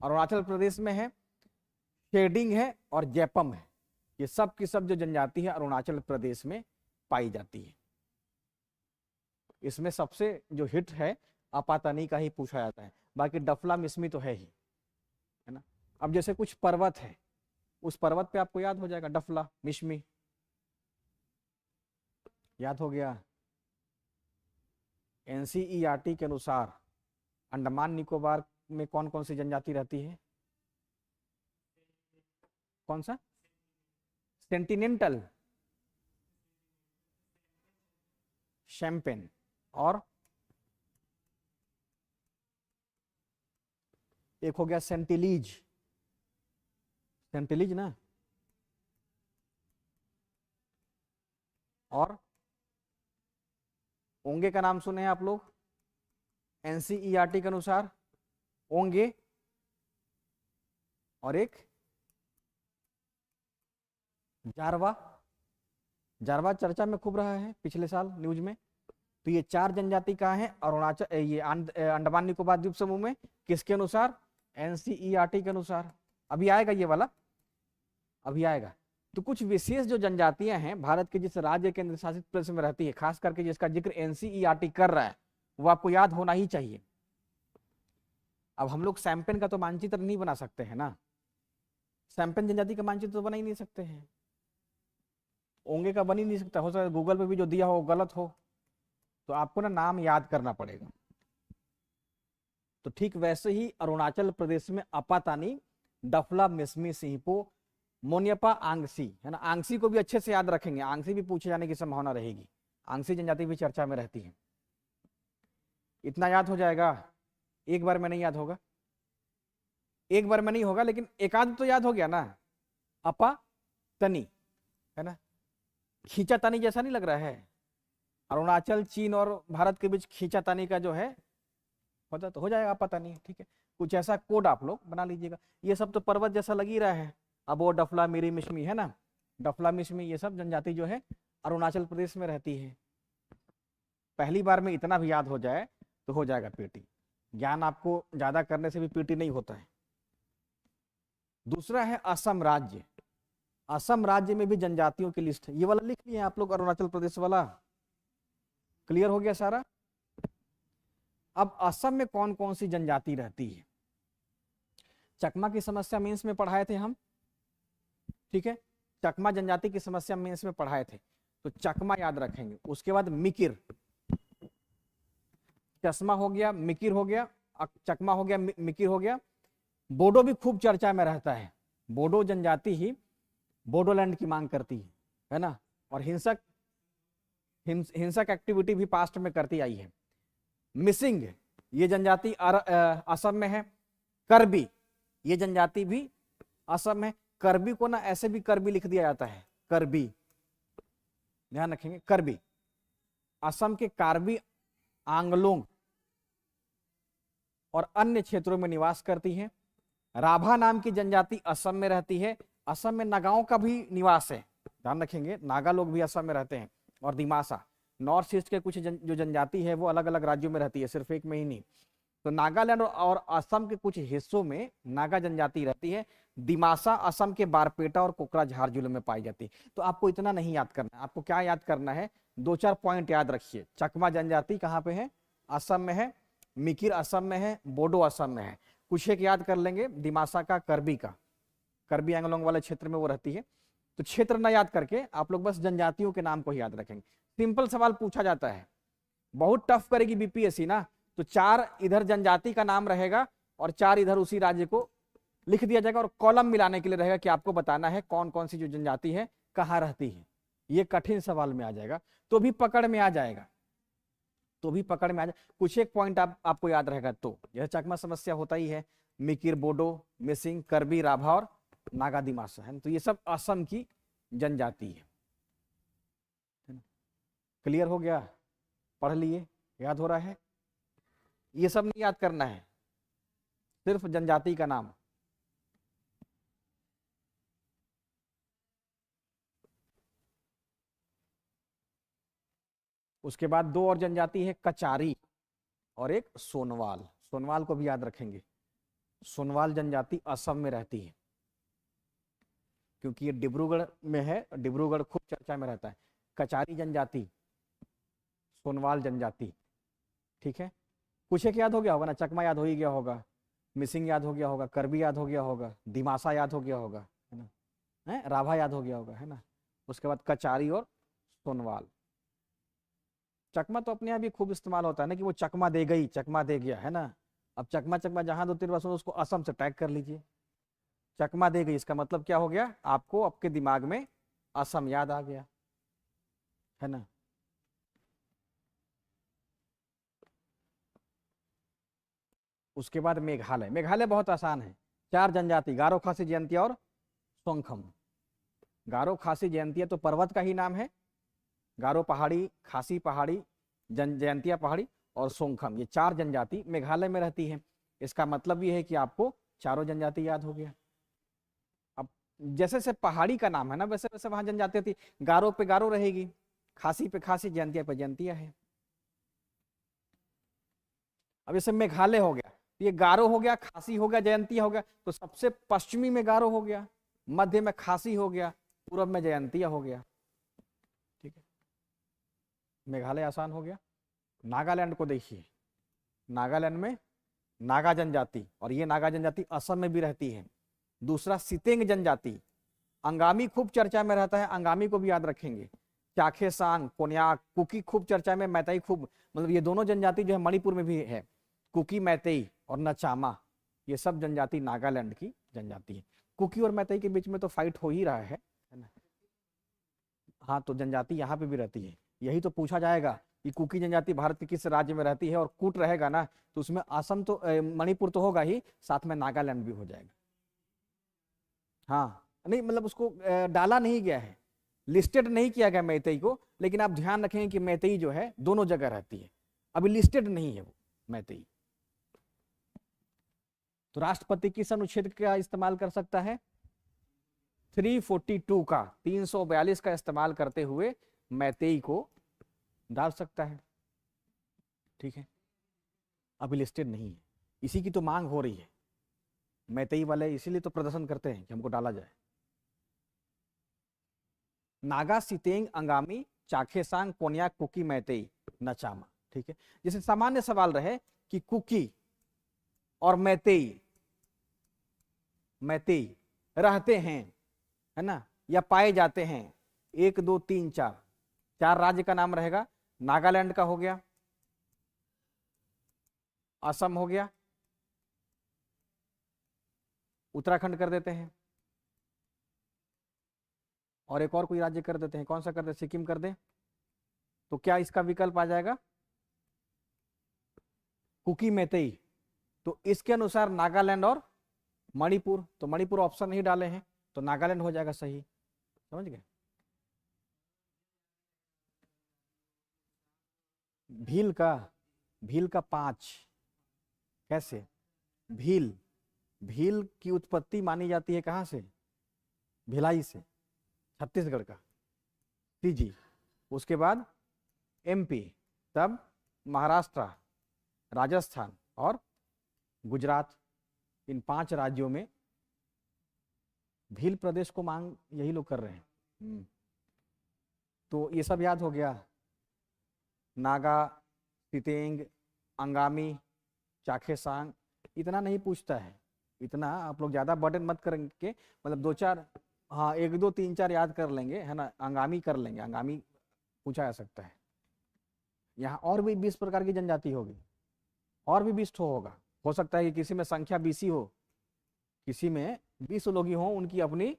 अरुणाचल प्रदेश में है, शेडिंग है और जैपम है। ये सब की सब जो जनजाति है अरुणाचल प्रदेश में पाई जाती है। इसमें सबसे जो हिट है अपातानी का ही पूछा जाता है, बाकी डफला मिश्मी तो है ही, है ना। अब जैसे कुछ पर्वत है, उस पर्वत पे आपको याद हो जाएगा डफला मिश्मी, याद हो गया। NCERT के अनुसार अंडमान निकोबार में कौन कौन सी जनजाति रहती है? कौन सा? सेंटिनेंटल, शैम्पेन और एक हो गया सेंटिलीज, सेंटिलीज ना, और ओंगे का नाम सुने हैं आप लोग? NCERT के अनुसार ओंगे और एक जारवा, जारवा चर्चा में खूब रहा है पिछले साल न्यूज में। तो ये 4 जनजाति कहाँ है? अरुणाचल, ये अंडमान निकोबार द्वीप समूह में, किसके अनुसार? NCERT के अनुसार। अभी आएगा ये वाला, अभी आएगा। तो कुछ विशेष जो जनजातियां हैं भारत के जिस राज्य केंद्र शासित प्रदेश में रहती है, खास करके जिसका जिक्र एनसीईआरटी कर रहा है, वो आपको याद होना ही चाहिए। अब हम लोग सैम्पन का तो मानचित्र नहीं बना सकते हैं ना, सैम्पन जनजाति का मानचित्र तो बना ही नहीं सकते हैं, ओंगे का बन ही नहीं सकता, हो सकता है गूगल पे भी जो दिया हो गलत हो, तो आपको ना नाम याद करना पड़ेगा। तो ठीक वैसे ही अरुणाचल प्रदेश में अपातानी, डफला, मिसमी, सिंहपो, मोनियपा, आंगसी, है ना। आंगसी को भी अच्छे से याद रखेंगे, आंगसी भी पूछे जाने की संभावना रहेगी, आंगसी जनजाति भी चर्चा में रहती है। इतना याद हो जाएगा, एक बार में नहीं याद होगा, एक बार में नहीं होगा, लेकिन एक आध तो याद हो गया ना। अपा तनी, है ना, खींचा तानी जैसा नहीं लग रहा है? अरुणाचल, चीन और भारत के बीच खींचा तानी का जो है होता तो हो जाएगा अपा तानी, ठीक है। कुछ ऐसा कोड आप लोग बना लीजिएगा। ये सब तो पर्वत जैसा लग ही रहा है। अब वो डफला, मिरी, मिशमी, है ना, डफला, मिशमी, ये सब जनजाति जो है अरुणाचल प्रदेश में रहती है। पहली बार में इतना भी याद हो जाए तो हो जाएगा पीटी। ज्ञान आपको ज्यादा करने से भी पीटी नहीं होता है। दूसरा है असम राज्य। असम राज्य में भी जनजातियों की लिस्ट है, ये वाला लिख लिए आप लोग, अरुणाचल प्रदेश वाला। क्लियर हो गया सारा? अब असम में कौन कौन सी जनजाति रहती है? चकमा की समस्या मेंस में पढ़ाए थे हम, ठीक है, चकमा जनजाति की समस्या मेंस में पढ़ाए थे, तो चकमा याद रखेंगे। उसके बाद मिकिर, चश्मा हो गया, मिकिर हो गया, चकमा हो गया, मिकिर हो गया। बोडो भी खूब चर्चा में रहता है, बोडो जनजाति ही बोडोलैंड की मांग करती है ना, और हिंसक एक्टिविटी भी पास्ट में करती आई है। मिसिंग, ये जनजाति असम में है। करबी, ये जनजाति भी असम में। करबी को ना ऐसे भी करबी लिख दिया जाता है, करबी, ध्यान रखेंगे। करबी असम के कार्बी आंगलोंग और अन्य क्षेत्रों में निवास करती है। राभा नाम की जनजाति असम में रहती है। असम में नागाओं का भी निवास है, ध्यान रखेंगे, नागा लोग भी असम में रहते हैं। और दिमासा, नॉर्थ ईस्ट के कुछ जो जनजाति है वो अलग अलग राज्यों में रहती है, सिर्फ एक में ही नहीं। तो नागालैंड और असम के कुछ हिस्सों में नागा जनजाति रहती है। दिमासा असम के बारपेटा और कोकराझार जिलों में पाई जाती है। तो आपको इतना नहीं याद करना है, आपको क्या याद करना है, 2-4 पॉइंट याद रखिए। चकमा जनजाति कहाँ पे है? असम में है। मिकिर असम में है। बोडो असम में है। कुछ एक याद कर लेंगे, दिमासा का, करबी का, करबी एंगलोंग वाले क्षेत्र में वो रहती है। तो क्षेत्र ना याद करके आप लोग बस जनजातियों के नाम को ही याद रखेंगे। सिंपल सवाल पूछा जाता है, बहुत टफ करेगी बीपीएससी ना, तो 4 इधर जनजाति का नाम रहेगा और 4 इधर उसी राज्य को लिख दिया जाएगा, और कॉलम मिलाने के लिए रहेगा कि आपको बताना है कौन कौन सी जो जनजाति है कहाँ रहती है। ये कठिन सवाल में आ जाएगा, तो भी पकड़ में आ जाएगा, तो भी पकड़ में आ जाए। कुछ एक पॉइंट आपको याद रहेगा। तो यह चकमा समस्या होता ही है, मिकिर, बोडो, मिसिंग, करबी, राभा और नागा दिमासा है। तो ये सब असम की जनजाति है। क्लियर हो गया? पढ़ लिए, याद हो रहा है? ये सब नहीं याद करना है, सिर्फ जनजाति का नाम। उसके बाद 2 और जनजाति है, कचारी और एक सोनवाल। सोनवाल को भी याद रखेंगे। सोनवाल जनजाति असम में रहती है, क्योंकि ये डिब्रूगढ़ में है, डिब्रूगढ़ खूब चर्चा में रहता है। कचारी जनजाति, सोनवाल जनजाति, ठीक है। कुछ एक याद हो गया होगा ना, चकमा याद हो ही गया होगा, मिसिंग याद हो गया होगा, करबी याद हो गया होगा, दिमासा याद हो गया होगा, है ना, है राभा याद हो गया होगा, है ना। उसके बाद कचारी और सोनवाल। चकमा तो अपने यहाँ भी खूब इस्तेमाल होता है ना, कि वो चकमा दे गई, चकमा दे गया, है ना। अब चकमा चकमा जहां 2-3 बार सुनो, उसको असम से टैग कर लीजिए। चकमा दे गई, इसका मतलब क्या हो गया, आपको आपके दिमाग में असम याद आ गया, है ना। उसके बाद मेघालय। मेघालय बहुत आसान है, 4 जनजाति, गारो, खासी, जयंतिया और सोंगखम। गारो, खासी, जयंतिया तो पर्वत का ही नाम है। गारो पहाड़ी, खासी पहाड़ी, जयंतिया पहाड़ी और सोंगखम, ये 4 जनजाति मेघालय में रहती है। इसका मतलब ये है कि आपको चारों जनजाति याद हो गया। अब जैसे जैसे पहाड़ी का नाम है ना, वैसे वैसे वहां जनजाति होती। गारो पे गारो रहेगी, खासी पे खासी, जयंतिया पे जयंतिया है। अब जैसे मेघालय हो गया, ये गारो हो गया, खासी हो गया, जयंतिया हो गया, तो सबसे पश्चिमी में गारो हो गया, मध्य में खासी हो गया, पूरब में जयंतिया हो गया, ठीक है। मेघालय आसान हो गया। नागालैंड को देखिए, नागालैंड में नागा जनजाति, और ये नागा जनजाति असम में भी रहती है। दूसरा सितेंग जनजाति, अंगामी खूब चर्चा में रहता है, अंगामी को भी याद रखेंगे। चाखेसांग, कोन्याक, कुकी खूब चर्चा में, मैतेई खूब, मतलब ये दोनों जनजाति जो है मणिपुर में भी है, कुकी, मैतेई और नचामा, ये सब जनजाति नागालैंड की जनजाति है। कुकी और मैतेई के बीच में तो फाइट हो ही रहा है ना। हाँ, तो जनजाति यहाँ पे भी रहती है। यही तो पूछा जाएगा कि कुकी जनजाति भारत के किस राज्य में रहती है, और कूट रहेगा ना तो उसमें असम तो मणिपुर तो होगा ही, साथ में नागालैंड भी हो जाएगा। हाँ, नहीं मतलब उसको डाला नहीं गया है, लिस्टेड नहीं किया गया मैतेई को, लेकिन आप ध्यान रखेंगे कि मैतेई जो है दोनों जगह रहती है, अभी लिस्टेड नहीं है वो मैतेई। तो राष्ट्रपति किस अनुच्छेद का इस्तेमाल कर सकता है? 342 का, 342 का इस्तेमाल करते हुए मैतेई को डाल सकता है, ठीक है। अभी लिस्टेड नहीं है, इसी की तो मांग हो रही है, मैतेई वाले इसीलिए तो प्रदर्शन करते हैं कि हमको डाला जाए। नागा, सितेंग, अंगामी, चाखेसांग, कोन्याक, कुकी, मैतेई, नचामा, ठीक है। जैसे सामान्य सवाल रहे कि कुकी और मैतेई रहते हैं, है ना, या पाए जाते हैं, 1 2 3 4, 4 राज्य का नाम रहेगा। नागालैंड का हो गया, असम हो गया, उत्तराखंड कर देते हैं, और एक और कोई राज्य कर देते हैं, कौन सा कर दे, सिक्किम कर दे, तो क्या इसका विकल्प आ जाएगा? कुकी, मैतेई। तो इसके अनुसार नागालैंड और मणिपुर, तो मणिपुर ऑप्शन नहीं डाले हैं, तो नागालैंड हो जाएगा सही, समझ गए। भील का 5, कैसे? भील की उत्पत्ति मानी जाती है कहां से? भिलाई से, छत्तीसगढ़ का, जी। उसके बाद एमपी, तब महाराष्ट्र, राजस्थान और गुजरात, इन 5 राज्यों में भील प्रदेश को मांग यही लोग कर रहे हैं। तो ये सब याद हो गया, नागा, सितेंग, अंगामी, चाखेसांग, इतना नहीं पूछता है, इतना आप लोग ज्यादा बर्डन मत करेंगे, मतलब 2 4, हाँ 1 2 3 4 याद कर लेंगे, है ना। अंगामी कर लेंगे, अंगामी पूछा जा सकता है। यहाँ और भी 20 प्रकार की जनजाति होगी, और भी 20 होगा, हो सकता है कि किसी में संख्या 20 ही हो, किसी में 20 लोग ही हो, उनकी अपनी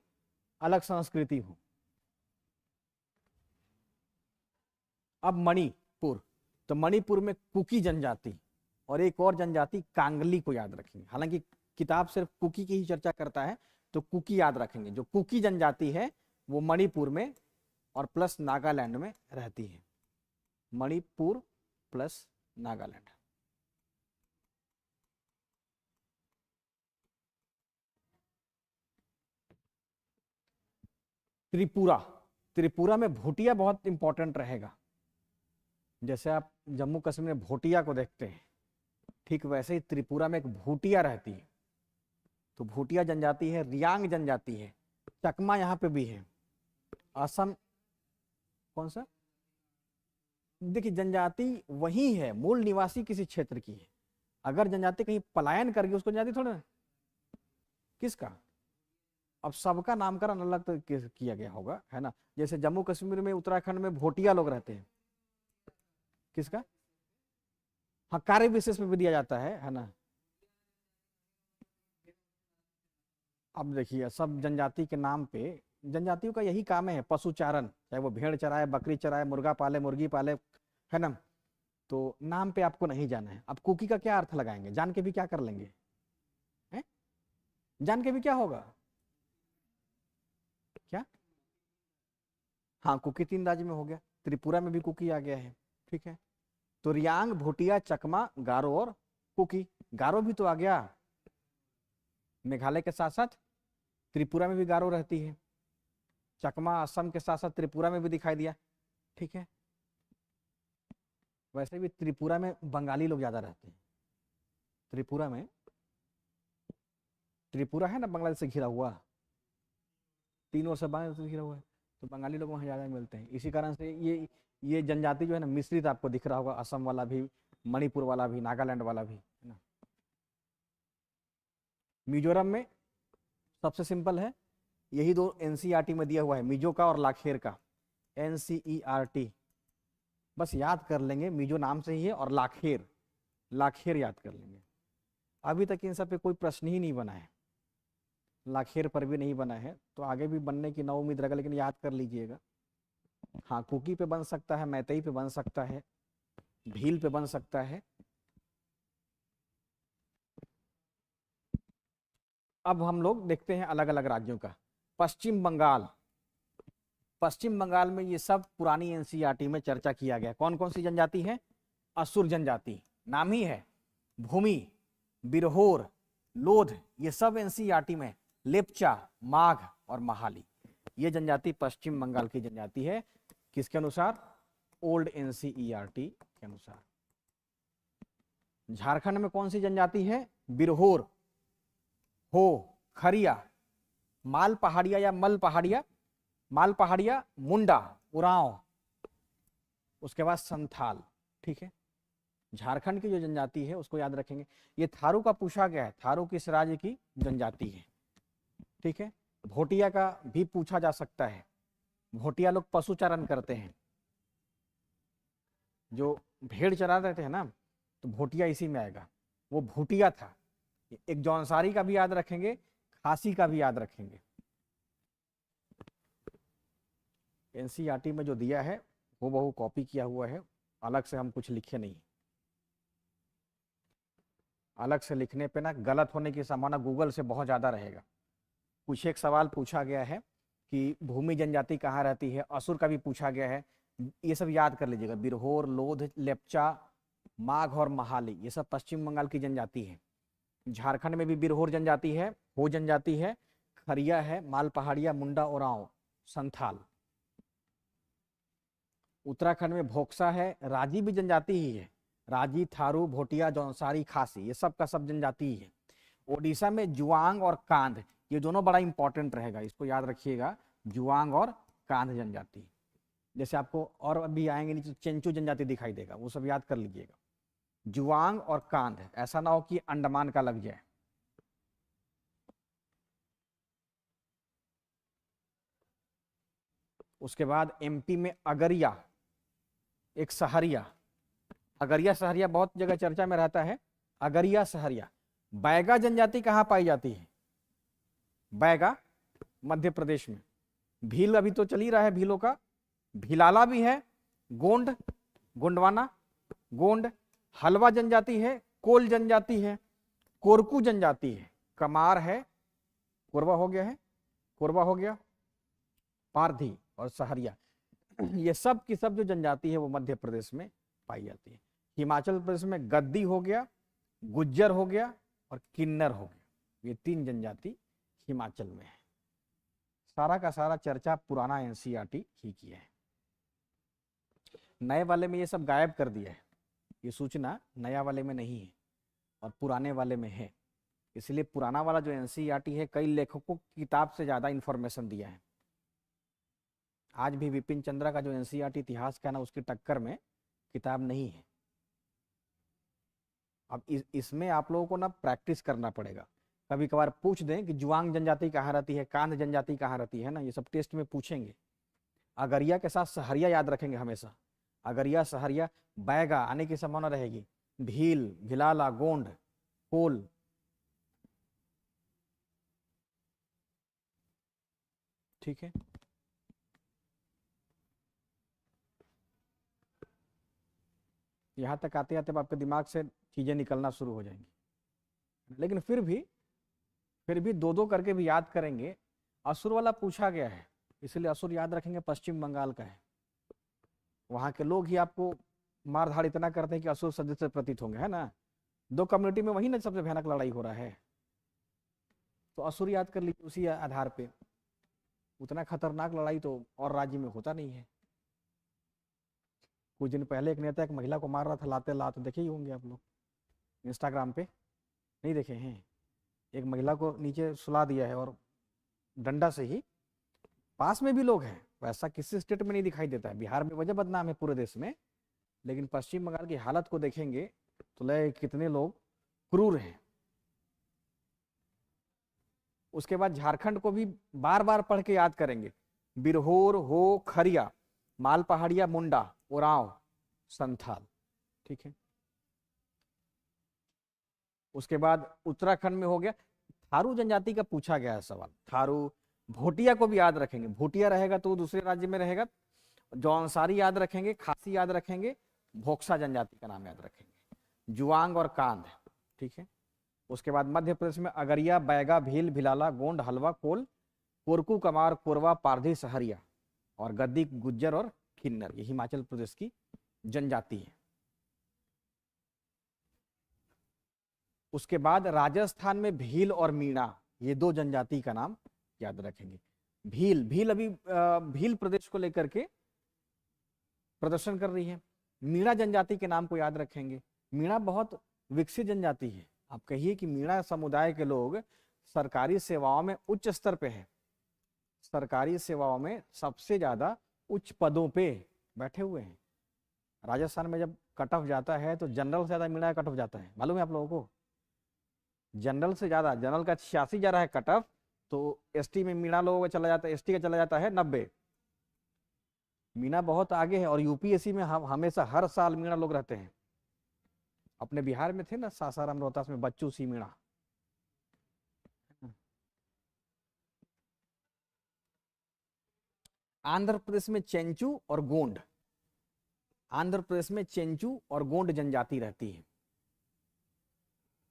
अलग संस्कृति हो। अब मणिपुर, तो मणिपुर में कुकी जनजाति और एक और जनजाति कांगली को याद रखेंगे, हालांकि किताब सिर्फ कुकी की ही चर्चा करता है, तो कुकी याद रखेंगे। जो कुकी जनजाति है वो मणिपुर में और प्लस नागालैंड में रहती है, मणिपुर प्लस नागालैंड। त्रिपुरा में भूटिया बहुत इंपॉर्टेंट रहेगा। जैसे आप जम्मू कश्मीर में भोटिया को देखते हैं, ठीक वैसे ही त्रिपुरा में एक भूटिया रहती है। तो भूटिया जनजाति है, रियांग जनजाति है, चकमा यहाँ पे भी है। असम, कौन सा? देखिए जनजाति वही है, मूल निवासी किसी क्षेत्र की है। अगर जनजाति कहीं पलायन कर गई उसको जनजाति थोड़ा ना, किसका? अब सबका नामकरण अलग तो किया गया होगा, है ना। जैसे जम्मू कश्मीर में, उत्तराखंड में भोटिया लोग रहते हैं, किसका? हाँ, कार्य विशेष में भी दिया जाता है ना। अब देखिए सब जनजाति के नाम पे, जनजातियों का यही काम है, पशुचारण, चाहे वो भेड़ चराए, बकरी चराए, मुर्गा पाले, मुर्गी पाले, है ना। तो नाम पे आपको नहीं जाना है। अब कुकी का क्या अर्थ लगाएंगे, जान के भी क्या कर लेंगे, है? जान के भी क्या होगा, क्या? हाँ, कुकी 3 राज्य में हो गया, त्रिपुरा में भी कुकी आ गया है, ठीक है। तो रियांग, भूटिया, चकमा, गारो और कुकी। गारो भी तो आ गया, मेघालय के साथ साथ त्रिपुरा में भी गारो रहती है। चकमा असम के साथ साथ त्रिपुरा में भी दिखाई दिया, ठीक है। वैसे भी त्रिपुरा में बंगाली लोग ज्यादा रहते हैं। त्रिपुरा में, त्रिपुरा है ना बांग्लादेश से घिरा हुआ, 3 वर्ष से बांग्लादेश घिरा हुआ है, तो बंगाली लोग वहाँ ज़्यादा मिलते हैं। इसी कारण से ये जनजाति जो है ना मिश्रित आपको दिख रहा होगा, असम वाला भी, मणिपुर वाला भी, नागालैंड वाला भी, है ना। मिजोरम में सबसे सिंपल है, यही दो एनसीईआरटी में दिया हुआ है, मिजो का और लाखेर का, एनसीईआरटी बस याद कर लेंगे, मिजो नाम से ही है, और लाखेर, लाखेर याद कर लेंगे। अभी तक इन सब पे कोई प्रश्न ही नहीं बना है, लाखेर पर भी नहीं बना है, तो आगे भी बनने की ना उम्मीद रहेगा, लेकिन याद कर लीजिएगा। हाँ, कुकी पे बन सकता है, मैतेई पे बन सकता है, भील पे बन सकता है। अब हम लोग देखते हैं अलग अलग राज्यों का। पश्चिम बंगाल, पश्चिम बंगाल में ये सब पुरानी एनसीईआरटी में चर्चा किया गया। कौन कौन सी जनजाति है? असुर जनजाति, नाम ही है, भूमि, बिरहोर, लोध, ये सब एनसीईआरटी में, लेप्चा, माघ और महाली, ये जनजाति पश्चिम बंगाल की जनजाति है। किसके अनुसार? ओल्ड एनसीईआरटी के अनुसार। झारखंड में कौन सी जनजाति है? बिरहोर, हो, खरिया, माल पहाड़िया या मल पहाड़िया, माल पहाड़िया, मुंडा, उरांव, उसके बाद संथाल। ठीक है, झारखंड की जो जनजाति है उसको याद रखेंगे। ये थारू का पूछा गया है, थारू किस राज्य की जनजाति है? ठीक है, भोटिया का भी पूछा जा सकता है, भोटिया लोग पशुचारण करते हैं, जो भेड़ चरा रहे थे ना, तो भोटिया इसी में आएगा, वो भूटिया था। एक जौनसारी का भी याद रखेंगे, खासी का भी याद रखेंगे। एनसीईआरटी में जो दिया है वो बहु कॉपी किया हुआ है, अलग से हम कुछ लिखे नहीं। अलग से लिखने पे ना गलत होने की संभावना गूगल से बहुत ज़्यादा रहेगा। कुछ एक सवाल पूछा गया है कि भूमि जनजाति कहाँ रहती है, असुर का भी पूछा गया है, ये सब याद कर लीजिएगा। बिरहोर, लोध, लेप्चा, माघ और महाली, ये सब पश्चिम बंगाल की जनजाति है। झारखंड में भी बिरहोर जनजाति है, हो जनजाति है, खरिया है, माल पहाड़िया, मुंडा, ओरांव, संथाल। उत्तराखंड में भोक्सा है, राजी भी जनजाति ही है, राजी, थारू, भोटिया, जौनसारी, खासी, ये सब का सब जनजाति ही है। ओडिशा में जुआंग और कांध, ये दोनों बड़ा इंपॉर्टेंट रहेगा, इसको याद रखिएगा, जुआंग और कांध जनजाति। जैसे आपको और अभी आएंगे नीचे चेंचू जनजाति दिखाई देगा, वो सब याद कर लीजिएगा। जुआंग और कांध, ऐसा ना हो कि अंडमान का लग जाए। उसके बाद एमपी में अगरिया, एक सहरिया, अगरिया सहरिया बहुत जगह चर्चा में रहता है, अगरिया सहरिया। बैगा जनजाति कहाँ पाई जाती है? बैगा मध्य प्रदेश में। भील अभी तो चल ही रहा है भीलों का, भिलाला भी है, गोंड, गोंडवाना, गोंड, हलवा जनजाति है, कोल जनजाति है, कोरकू जनजाति है, कमार है, कोरबा हो गया है, कोरबा हो गया, पारधी और सहरिया, ये सब की सब जो जनजाति है वो मध्य प्रदेश में पाई जाती है। हिमाचल प्रदेश में गद्दी हो गया, गुज्जर हो गया और किन्नर हो गया, ये 3 जनजाति हिमाचल में है। सारा का सारा चर्चा पुराना एनसीईआरटी ही किया है, नए वाले में ये सब गायब कर दिया है, ये सूचना नया वाले में नहीं है और पुराने वाले में है। इसलिए पुराना वाला जो एनसीईआरटी है कई लेखकों की किताब से ज़्यादा इंफॉर्मेशन दिया है। आज भी विपिन चंद्रा का जो एनसीईआरटी इतिहास का ना, उसकी टक्कर में किताब नहीं है। अब इसमें आप लोगों को ना प्रैक्टिस करना पड़ेगा। कभी कभार पूछ दें कि जुआंग जनजाति कहाँ रहती है, कांध जनजाति कहाँ रहती है ना, ये सब टेस्ट में पूछेंगे। अगरिया के साथ सहरिया याद रखेंगे हमेशा, अगरिया, सहरिया, बैगा आने की संभावना रहेगी, भील, भिलाला, गोंड, कोल। ठीक है, यहाँ तक आते आते आपके दिमाग से चीजें निकलना शुरू हो जाएंगी, लेकिन फिर भी 2-2 करके भी याद करेंगे। असुर वाला पूछा गया है, इसलिए असुर याद रखेंगे, पश्चिम बंगाल का है। वहाँ के लोग ही आपको मार धाड़ इतना करते हैं कि असुर सदृश से प्रतीत होंगे, है ना। 2 कम्युनिटी में वही ना सबसे भयानक लड़ाई हो रहा है, तो असुर याद कर लीजिए उसी आधार पे। उतना खतरनाक लड़ाई तो और राज्य में होता नहीं है। कुछ दिन पहले एक नेता एक महिला को मार रहा था, लाते लात, देखे ही होंगे आप लोग इंस्टाग्राम पे, नहीं देखे हैं? एक महिला को नीचे सुला दिया है और डंडा से ही पास में भी लोग हैं, वैसा किसी स्टेट में नहीं दिखाई देता है। बिहार में वजह बदनाम है पूरे देश में, लेकिन पश्चिम बंगाल की हालत को देखेंगे तो लगे कितने लोग क्रूर हैं। उसके बाद झारखंड को भी बार बार पढ़ के याद करेंगे। बिरहोर, हो, खरिया, माल पहाड़िया, मुंडा, उरांव, संथाल। ठीक है। उसके बाद उत्तराखंड में हो गया, थारू जनजाति का पूछा गया है सवाल। थारू, भोटिया को भी याद रखेंगे, भोटिया रहेगा तो दूसरे राज्य में रहेगा। जौनसारी याद रखेंगे, खासी याद रखेंगे, भोक्सा जनजाति का नाम याद रखेंगे, जुआंग और कांध। ठीक है। उसके बाद मध्य प्रदेश में अगरिया, बैगा, भील, भिलाला, गोंड, हलवा, कोल, कोरकू, कमार, कोरवा, पारधी, सहरिया और गद्दी, गुज्जर और किन्नर। ये हिमाचल प्रदेश की जनजाति है। उसके बाद राजस्थान में भील और मीणा, ये दो जनजाति का नाम याद रखेंगे। भील अभी भील प्रदेश को लेकर के प्रदर्शन कर रही है। मीणा जनजाति के नाम को याद रखेंगे। मीणा बहुत विकसित जनजाति है। आप कहिए कि मीणा समुदाय के लोग सरकारी सेवाओं में उच्च स्तर पे है, सरकारी सेवाओं में सबसे ज्यादा उच्च पदों पे बैठे हुए हैं। राजस्थान में जब कट ऑफ जाता है तो जनरल से ज्यादा मीणा कट ऑफ जाता है, मालूम है आप लोगों को? जनरल से ज्यादा, जनरल का 86 जा रहा है कट ऑफ, तो एसटी में मीणा लोगों का चला जाता है, एसटी का चला जाता है 90। मीणा बहुत आगे है और यूपीएससी में हम हमेशा हर साल मीणा लोग रहते हैं। अपने बिहार में थे ना सासाराम रोहतास में बच्चू सी मीणा। आंध्र प्रदेश में चेंचू और गोंड, आंध्र प्रदेश में चेंचू और गोंड जनजाति रहती है।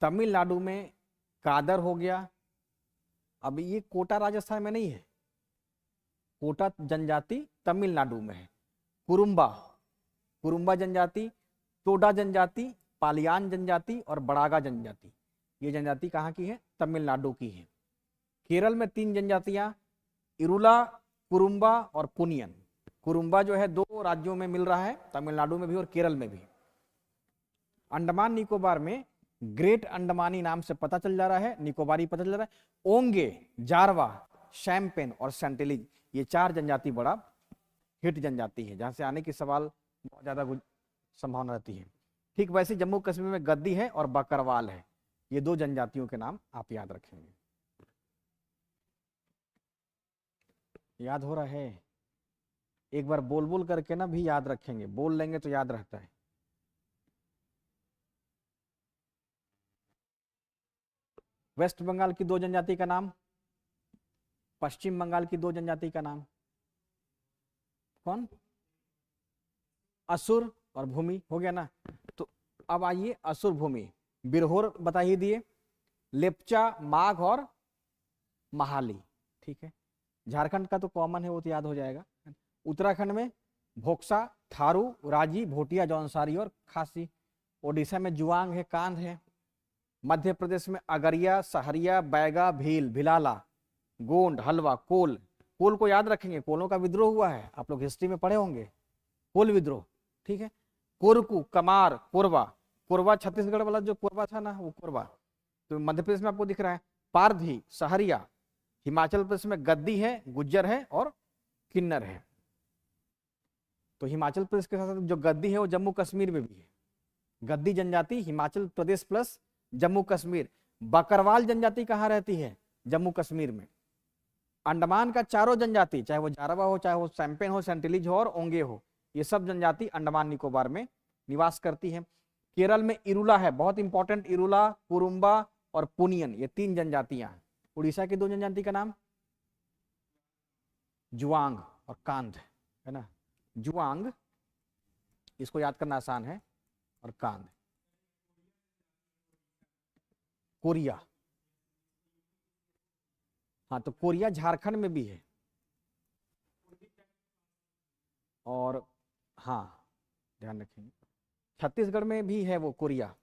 तमिलनाडु में कादर हो गया। अब ये कोटा राजस्थान में नहीं है, कोटा जनजाति तमिलनाडु में है। कुरुम्बा, कुरुम्बा जनजाति, टोडा जनजाति, पालियान जनजाति और बड़ागा जनजाति, ये जनजाति कहाँ की है? तमिलनाडु की है। केरल में 3 जनजातियां, इरुला, कुरुम्बा और पुनियन। कुरुम्बा जो है 2 राज्यों में मिल रहा है, तमिलनाडु में भी और केरल में भी। अंडमान निकोबार में ग्रेट अंडमानी नाम से पता चल जा रहा है, निकोबारी पता चल रहा है। ओंगे, जारवा, शैम्पेन और सेंटिलिज, ये 4 जनजाति बड़ा हिट जनजाति है, जहां से आने की सवाल बहुत ज्यादा संभावना रहती है। ठीक वैसे जम्मू कश्मीर में गद्दी है और बकरवाल है। ये 2 जनजातियों के नाम आप याद रखेंगे। याद हो रहा है? एक बार बोल बोल करके ना भी याद रखेंगे, बोल लेंगे तो याद रहता है। वेस्ट बंगाल की 2 जनजाति का नाम, पश्चिम बंगाल की 2 जनजाति का नाम कौन? असुर और भूमि, हो गया ना। तो अब आइए असुर भूमि। बिरहोर बता ही दिए, लेप्चा, माघ और महाली। ठीक है। झारखंड का तो कॉमन है, वो तो याद हो जाएगा। उत्तराखंड में भोक्सा, थारू, राजी, भोटिया, जौनसारी और खासी। ओडिशा में जुआंग है, कांध है। मध्य प्रदेश में अगरिया, सहरिया, बैगा, भील, भिलाला, गोंड, हलवा, कोल। कोल को याद रखेंगे, कोलों का विद्रोह हुआ है, आप लोग हिस्ट्री में पढ़े होंगे, कोल विद्रोह। ठीक है। कोरकू, कमार, कोरवा। कोरवा छत्तीसगढ़ वाला जो कोरवा था ना, वो कोरवा तो मध्य प्रदेश में आपको दिख रहा है। पारधी, सहरिया। हिमाचल प्रदेश में गद्दी है, गुज्जर है और किन्नर है। तो हिमाचल प्रदेश के साथ जो गद्दी है वो जम्मू कश्मीर में भी है। गद्दी जनजाति हिमाचल प्रदेश प्लस जम्मू कश्मीर। बकरवाल जनजाति कहाँ रहती है? जम्मू कश्मीर में। अंडमान का 4 जनजाति, चाहे वो जारवा हो, चाहे वो सैम्पेन हो, सेंटिलिज हो और ओंगे हो, ये सब जनजाति अंडमान निकोबार में निवास करती है। केरल में इरुला है, बहुत इंपॉर्टेंट, इरुला, कुरुम्बा और पुनियन, ये 3 जनजातियां हैं। उड़ीसा की 2 जनजाति का नाम जुआंग और कांध है ना। जुआंग इसको याद करना आसान है और कांध। कोरिया, हाँ तो कोरिया झारखंड में भी है। और हाँ ध्यान रखेंगे छत्तीसगढ़ में भी है वो कोरिया।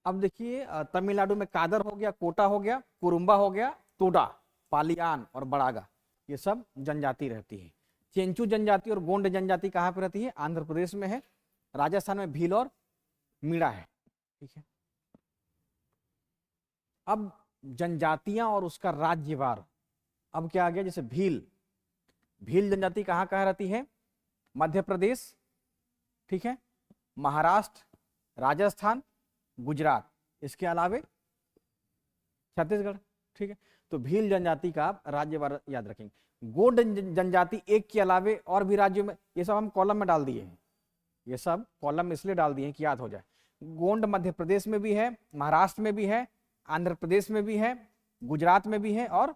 अब देखिए तमिलनाडु में कादर हो गया, कोटा हो गया, कुरुम्बा हो गया, टोडा, पालियान और बड़ागा, ये सब जनजाति रहती है। चेंचू जनजाति और गोंड जनजाति कहाँ पे रहती है? आंध्र प्रदेश में है। राजस्थान में भील और मीणा है। ठीक है। अब जनजातियां और उसका राज्यवार। अब क्या आ गया, जैसे भील, भील जनजाति कहाँ कहाँ रहती है? मध्य प्रदेश, ठीक है, महाराष्ट्र, राजस्थान, गुजरात, इसके अलावे छत्तीसगढ़, ठीक है। तो भील जनजाति का आप राज्यवार याद रखेंगे। गोंड जनजाति एक के अलावे और भी राज्यों में, ये सब हम कॉलम में डाल दिए हैं, ये सब कॉलम में इसलिए डाल दिए हैं कि याद हो जाए। गोंड मध्य प्रदेश में भी है, महाराष्ट्र में भी है, आंध्र प्रदेश में भी है, गुजरात में भी है और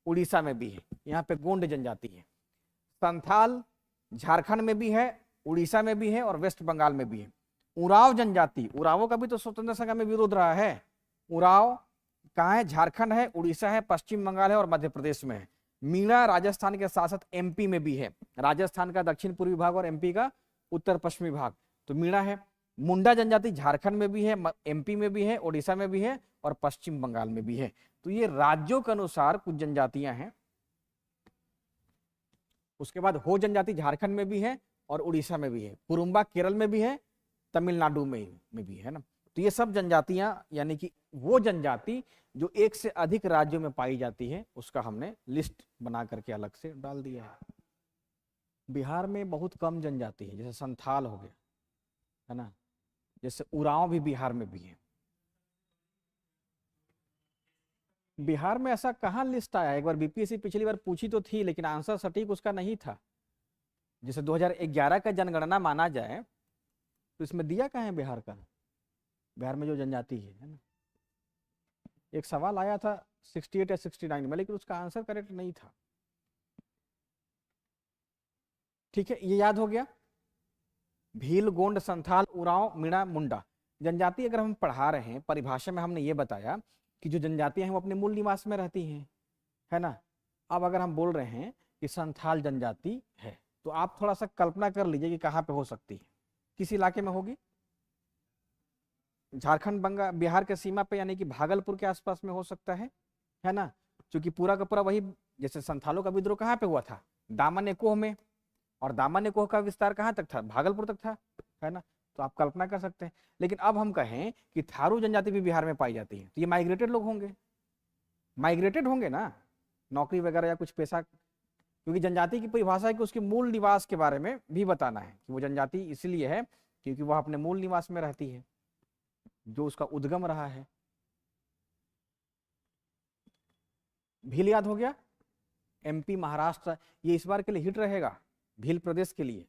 उड़ीसा में भी है। यहाँ पे गोंड जनजाति है। संथाल झारखंड में भी है, उड़ीसा में भी है और वेस्ट बंगाल में भी है। उराव जनजाति, उरावों का भी तो स्वतंत्रता संग्राम में विरोध रहा है। उराव कहाँ है? झारखंड है, उड़ीसा है, पश्चिम बंगाल है और मध्य प्रदेश में है। मीणा राजस्थान के साथ साथ एमपी में भी है, राजस्थान का दक्षिण पूर्वी भाग और एमपी का उत्तर पश्चिमी भाग, तो मीणा है। मुंडा जनजाति झारखंड में भी है, एमपी में भी है, उड़ीसा में भी है और पश्चिम बंगाल में भी है। तो ये राज्यों के अनुसार कुछ जनजातियां हैं। उसके बाद हो जनजाति झारखंड में भी है और उड़ीसा में भी है। कुरुम्बा केरल में भी है, तमिलनाडु में भी है ना। तो ये सब जनजातियां, यानी कि वो जनजाति जो एक से अधिक राज्यों में पाई जाती है, उसका हमने लिस्ट बना करके अलग से डाल दिया है। बिहार में बहुत कम जनजाति है, जैसे संथाल हो गया, है ना, जैसे उरांव भी बिहार में भी है। बिहार में ऐसा कहाँ लिस्ट आया? एक बार बीपीएससी पिछली बार पूछी तो थी, लेकिन आंसर सटीक उसका नहीं था। जैसे 2011 का जनगणना माना जाए तो इसमें दिया कहाँ है बिहार का? बिहार में जो जनजाति है ना, एक सवाल आया था 68 या 69 में, लेकिन उसका आंसर करेक्ट नहीं था। ठीक है, ये याद हो गया। भील, गोंड, संथाल, उरांव, मीणा, मुंडा जनजाति अगर हम पढ़ा रहे हैं, परिभाषा में हमने ये बताया कि जो जनजातियां हैं वो अपने मूल निवास में रहती हैं, है ना। अब अगर हम बोल रहे हैं कि संथाल जनजाति है, तो आप थोड़ा सा कल्पना कर लीजिए कि कहाँ पे हो सकती है, किस इलाके में होगी? झारखंड, बंगाल, बिहार के सीमा पे, यानी कि भागलपुर के आसपास में हो सकता है ना, क्योंकि पूरा का पूरा वही, जैसे संथालों का विद्रोह कहाँ पे हुआ था? दामन एकोह में, और दामन एकोह का विस्तार कहाँ तक था? भागलपुर तक था, है ना। तो आप कल्पना कर सकते हैं। लेकिन अब हम कहें कि थारू जनजाति भी बिहार में पाई जाती है, तो ये माइग्रेटेड लोग होंगे, माइग्रेटेड होंगे ना, नौकरी वगैरह या कुछ पैसा, क्योंकि जनजाति की परिभाषा है कि उसके मूल निवास के बारे में भी बताना है कि वो जनजाति इसलिए है क्योंकि वह अपने मूल निवास में रहती है, जो उसका उद्गम रहा है। भील याद हो गया, एमपी, महाराष्ट्र, ये इस बार के लिए हिट रहेगा भील प्रदेश के लिए।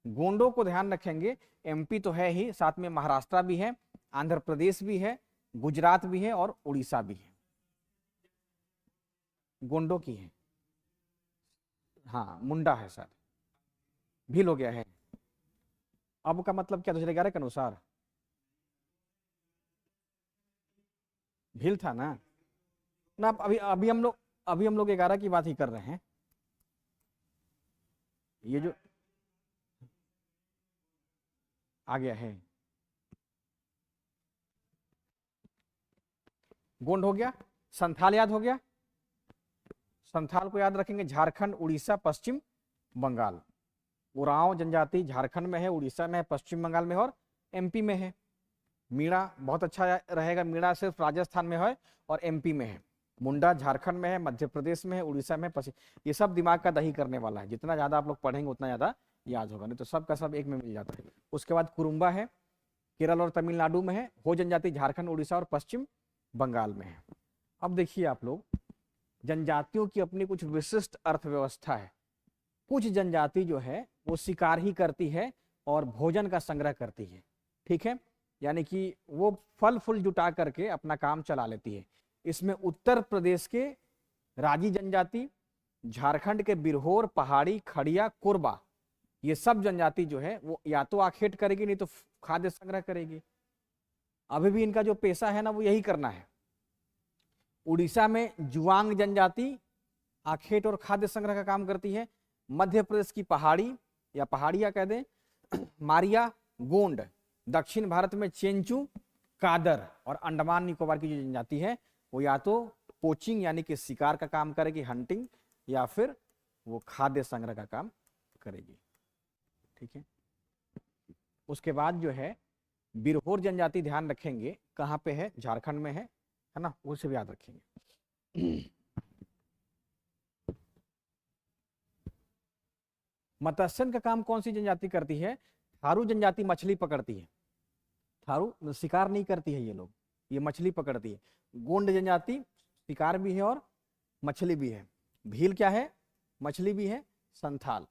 गोंडों को ध्यान रखेंगे, एमपी तो है ही, साथ में महाराष्ट्र भी है, आंध्र प्रदेश भी है, गुजरात भी है और उड़ीसा भी है। गोंडों की है, हाँ, मुंडा है सर, भील हो गया है। अब का मतलब क्या? 2011 के अनुसार भील था ना ना। अभी हम लोग 11 की बात ही कर रहे हैं। ये जो आ गया है, गोंड हो गया, संथाल याद हो गया, संथाल को याद रखेंगे, झारखंड, उड़ीसा, पश्चिम बंगाल। उरांव जनजाति झारखंड में है, उड़ीसा में है, पश्चिम बंगाल में है और एमपी में है। मीणा बहुत अच्छा रहेगा, मीणा सिर्फ राजस्थान में है और एमपी में है। मुंडा झारखंड में है, मध्य प्रदेश में है, उड़ीसा में, पश्चिम। ये सब दिमाग का दही करने वाला है, जितना ज्यादा आप लोग पढ़ेंगे उतना ज्यादा याद होगा, नहीं तो सब का सब एक में मिल जाता है। उसके बाद कुरुम्बा है, केरल और तमिलनाडु में है। हो जनजाति झारखंड, उड़ीसा और पश्चिम बंगाल में है। अब देखिए आप लोग, जनजातियों की अपनी कुछ विशिष्ट अर्थव्यवस्था है। कुछ जनजाति जो है वो शिकार ही करती है और भोजन का संग्रह करती है, ठीक है, यानी कि वो फल फूल जुटा करके अपना काम चला लेती है। इसमें उत्तर प्रदेश के राजी जनजाति, झारखंड के बिरहोर, पहाड़ी, खड़िया, कोरबा, ये सब जनजाति जो है वो या तो आखेट करेगी, नहीं तो खाद्य संग्रह करेगी। अभी भी इनका जो पेशा है ना वो यही करना है। उड़ीसा में जुआंग जनजाति आखेट और खाद्य संग्रह का काम करती है। मध्य प्रदेश की पहाड़ी या पहाड़िया कह दें, मारिया, गोंड, दक्षिण भारत में चेंचू, कादर और अंडमान निकोबार की जो जनजाति है वो या तो पोचिंग यानी कि शिकार का काम करेगी, हंटिंग, या फिर वो खाद्य संग्रह का काम करेगी, ठीक है। उसके बाद जो है बिरहोर जनजाति ध्यान रखेंगे, कहाँ पे है? झारखंड में है है ना, उसे भी याद रखेंगे। मत्स्यन का काम कौन सी जनजाति करती है? थारू जनजाति मछली पकड़ती है। थारू शिकार नहीं करती है, ये लोग, ये मछली पकड़ती है। गोंड जनजाति शिकार भी है और मछली भी है। भील क्या है? मछली भी है। संथाल,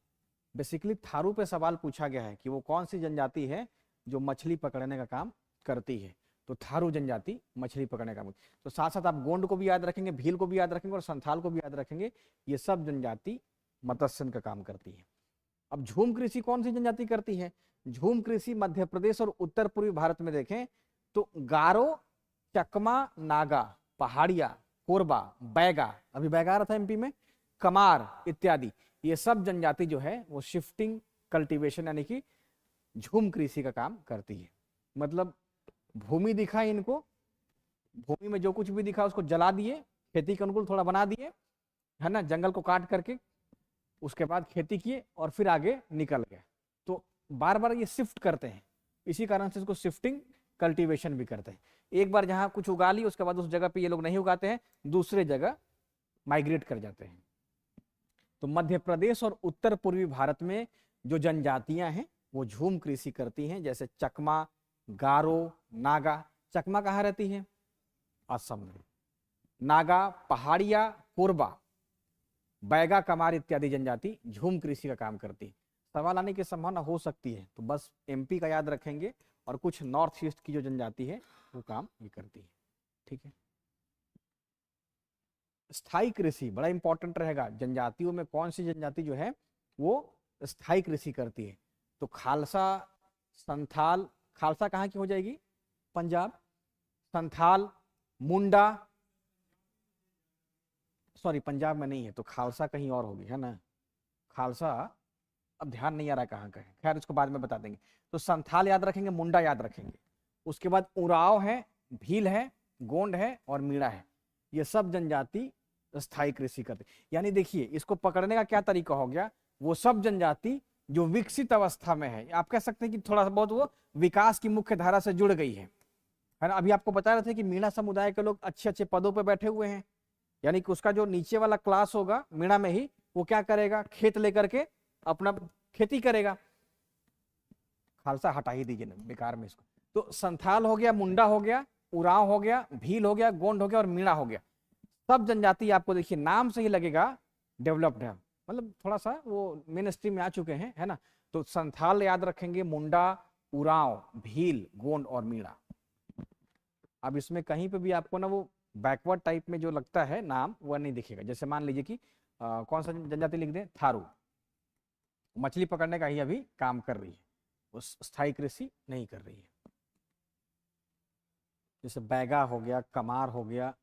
बेसिकली थारू पे सवाल पूछा गया है कि वो कौन सी जनजाति है जो मछली पकड़ने का काम करती है, तो थारू जनजाति मछली पकड़ने का काम। तो साथ साथ आप गोंड को भी याद रखेंगे, भील को भी याद रखेंगे और संथाल को भी याद रखेंगे। ये सब जनजाति मत्स्यन का काम करती है। अब झूम कृषि कौन सी जनजाति करती है? झूम कृषि मध्य प्रदेश और उत्तर पूर्वी भारत में देखें तो गारो, चकमा, नागा, पहाड़िया, कोरबा, बैगा, अभी बैगा आ रहा था एमपी में, कमार इत्यादि, ये सब जनजाति जो है वो शिफ्टिंग कल्टीवेशन यानी कि झूम कृषि का काम करती है। मतलब भूमि दिखा इनको, भूमि में जो कुछ भी दिखा उसको जला दिए, खेती के अनुकूल थोड़ा बना दिए, है ना, जंगल को काट करके उसके बाद खेती किए और फिर आगे निकल गए। तो बार बार ये शिफ्ट करते हैं, इसी कारण से इसको शिफ्टिंग कल्टीवेशन भी करते हैं। एक बार जहां कुछ उगा ली उसके बाद उस जगह पे ये लोग नहीं उगाते हैं, दूसरे जगह माइग्रेट कर जाते हैं। तो मध्य प्रदेश और उत्तर पूर्वी भारत में जो जनजातियां हैं वो झूम कृषि करती हैं, जैसे चकमा, गारो, नागा। चकमा कहाँ रहती है? असम में। नागा, पहाड़िया, कोरबा, बैगा, कमार इत्यादि जनजाति झूम कृषि का काम करती है। सवाल आने की संभावना हो सकती है, तो बस एमपी का याद रखेंगे और कुछ नॉर्थ ईस्ट की जो जनजाति है वो काम ये करती है। ठीक है। स्थायी कृषि बड़ा इंपॉर्टेंट रहेगा। जनजातियों में कौन सी जनजाति जो है वो स्थायी कृषि करती है? तो खालसा, संथाल, खालसा कहाँ की हो जाएगी? पंजाब। संथाल, मुंडा, सॉरी पंजाब में नहीं है, तो खालसा कहीं और होगी, है ना। खालसा अब ध्यान नहीं आ रहा कहाँ का है, खैर इसको बाद में बता देंगे। तो संथाल याद रखेंगे, मुंडा याद रखेंगे। उसके बाद उराव है, भील है, गोंड है और मीणा है। ये सब जनजाति स्थायी कृषि करते। यानी देखिए इसको पकड़ने का क्या तरीका हो गया, वो सब जनजाति जो विकसित अवस्था में है, आप कह सकते हैं कि थोड़ा बहुत वो विकास की मुख्य धारा से जुड़ गई है ना। अभी आपको बता रहे थे कि मीणा समुदाय के लोग अच्छे अच्छे पदों पर बैठे हुए हैं, यानी कि उसका जो नीचे वाला क्लास होगा मीणा में ही, वो क्या करेगा, खेत लेकर के अपना खेती करेगा। खालसा हटा ही दीजिए बेकार में इसको। तो संथाल हो गया, मुंडा हो गया, उराव हो गया, भील हो गया, गोंड हो गया और मीणा हो गया। सब जनजाति आपको देखिए नाम से ही लगेगा डेवलप्ड है, मतलब थोड़ा सा वो मेन स्ट्रीम में आ चुके हैं, है ना। तो संथाल याद रखेंगे, मुंडा, उराव, भील, गोंड और मीणा। अब इसमें कहीं पे भी आपको ना वो बैकवर्ड टाइप में जो लगता है नाम वो नहीं दिखेगा। जैसे मान लीजिए कि कौन सा जनजाति लिख दें, थारू, मछली पकड़ने का ही अभी काम कर रही है, वो स्थायी कृषि नहीं कर रही है। जैसे बैगा हो गया, कमार हो गया,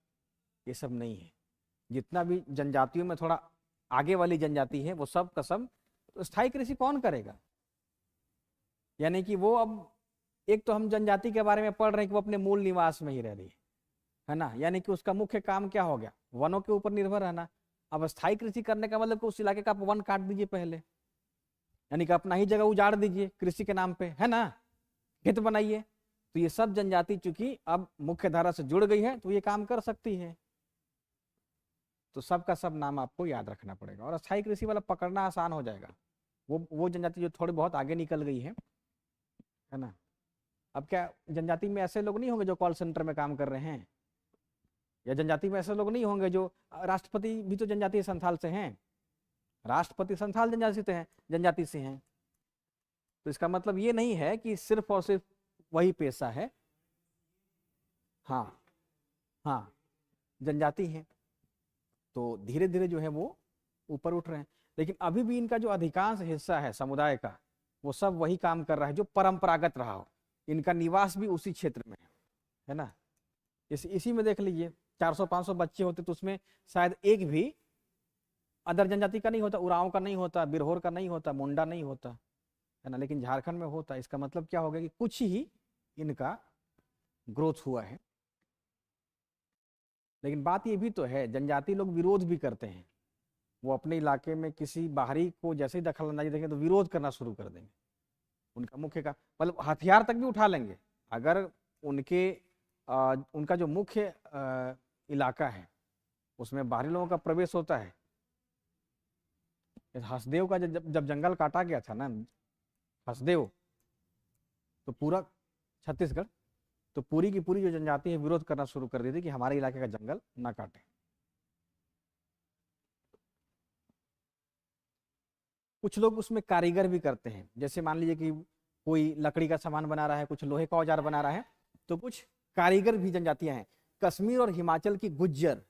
ये सब नहीं है। जितना भी जनजातियों में थोड़ा आगे वाली जनजाति है वो सब का सब तो स्थायी कृषि कौन करेगा? यानी कि वो अब एक तो हम जनजाति के बारे में पढ़ रहे हैं कि वो अपने मूल निवास में ही रह रही है ना, यानी कि उसका मुख्य काम क्या हो गया, वनों के ऊपर निर्भर रहना। अब स्थायी कृषि करने का मतलब कि उस इलाके का आप वन काट दीजिए पहले, यानी कि अपना ही जगह उजाड़ दीजिए कृषि के नाम पे, है ना, खेत बनाइए। तो ये सब जनजाति चूंकि अब मुख्य धारा से जुड़ गई है तो ये काम कर सकती है। तो सबका सब नाम आपको याद रखना पड़ेगा और स्थायी कृषि वाला पकड़ना आसान हो जाएगा। वो जनजाति जो थोड़ी बहुत आगे निकल गई है ना। अब क्या जनजाति में ऐसे लोग नहीं होंगे जो कॉल सेंटर में काम कर रहे हैं, या जनजाति में ऐसे लोग नहीं होंगे जो राष्ट्रपति भी तो जनजातीय संथाल से हैं, राष्ट्रपति संथाल जनजाति से हैं। तो इसका मतलब ये नहीं है कि सिर्फ और सिर्फ वही पेशा है। हाँ हाँ, जनजाति है तो धीरे धीरे जो है वो ऊपर उठ रहे हैं, लेकिन अभी भी इनका जो अधिकांश हिस्सा है समुदाय का वो सब वही काम कर रहा है जो परंपरागत रहा हो। इनका निवास भी उसी क्षेत्र में है ना। जैसे इसी में देख लीजिए 400-500 बच्चे होते तो उसमें शायद एक भी अदर जनजाति का नहीं होता, उरांव का नहीं होता, बिरहोर का नहीं होता, मुंडा नहीं होता, है ना, लेकिन झारखंड में होता। इसका मतलब क्या हो गया कि कुछ ही इनका ग्रोथ हुआ है। लेकिन बात ये भी तो है जनजाति लोग विरोध भी करते हैं, वो अपने इलाके में किसी बाहरी को जैसे ही दखल अंदाजी देखें तो विरोध करना शुरू कर देंगे। उनका मुख्य का मतलब हथियार तक भी उठा लेंगे। अगर उनके उनका जो मुख्य इलाका है उसमें बाहरी लोगों का प्रवेश होता है। हसदेव का जब जंगल काटा गया था ना, हसदेव, तो पूरा छत्तीसगढ़, तो पूरी की पूरी जो जनजाति है विरोध करना शुरू कर दी थी कि हमारे इलाके का जंगल ना काटे। कुछ लोग उसमें कारीगर भी करते हैं, जैसे मान लीजिए कि कोई लकड़ी का सामान बना रहा है, कुछ लोहे का औजार बना रहा है, तो कुछ कारीगर भी जनजातियां हैं। कश्मीर और हिमाचल की गुज्जर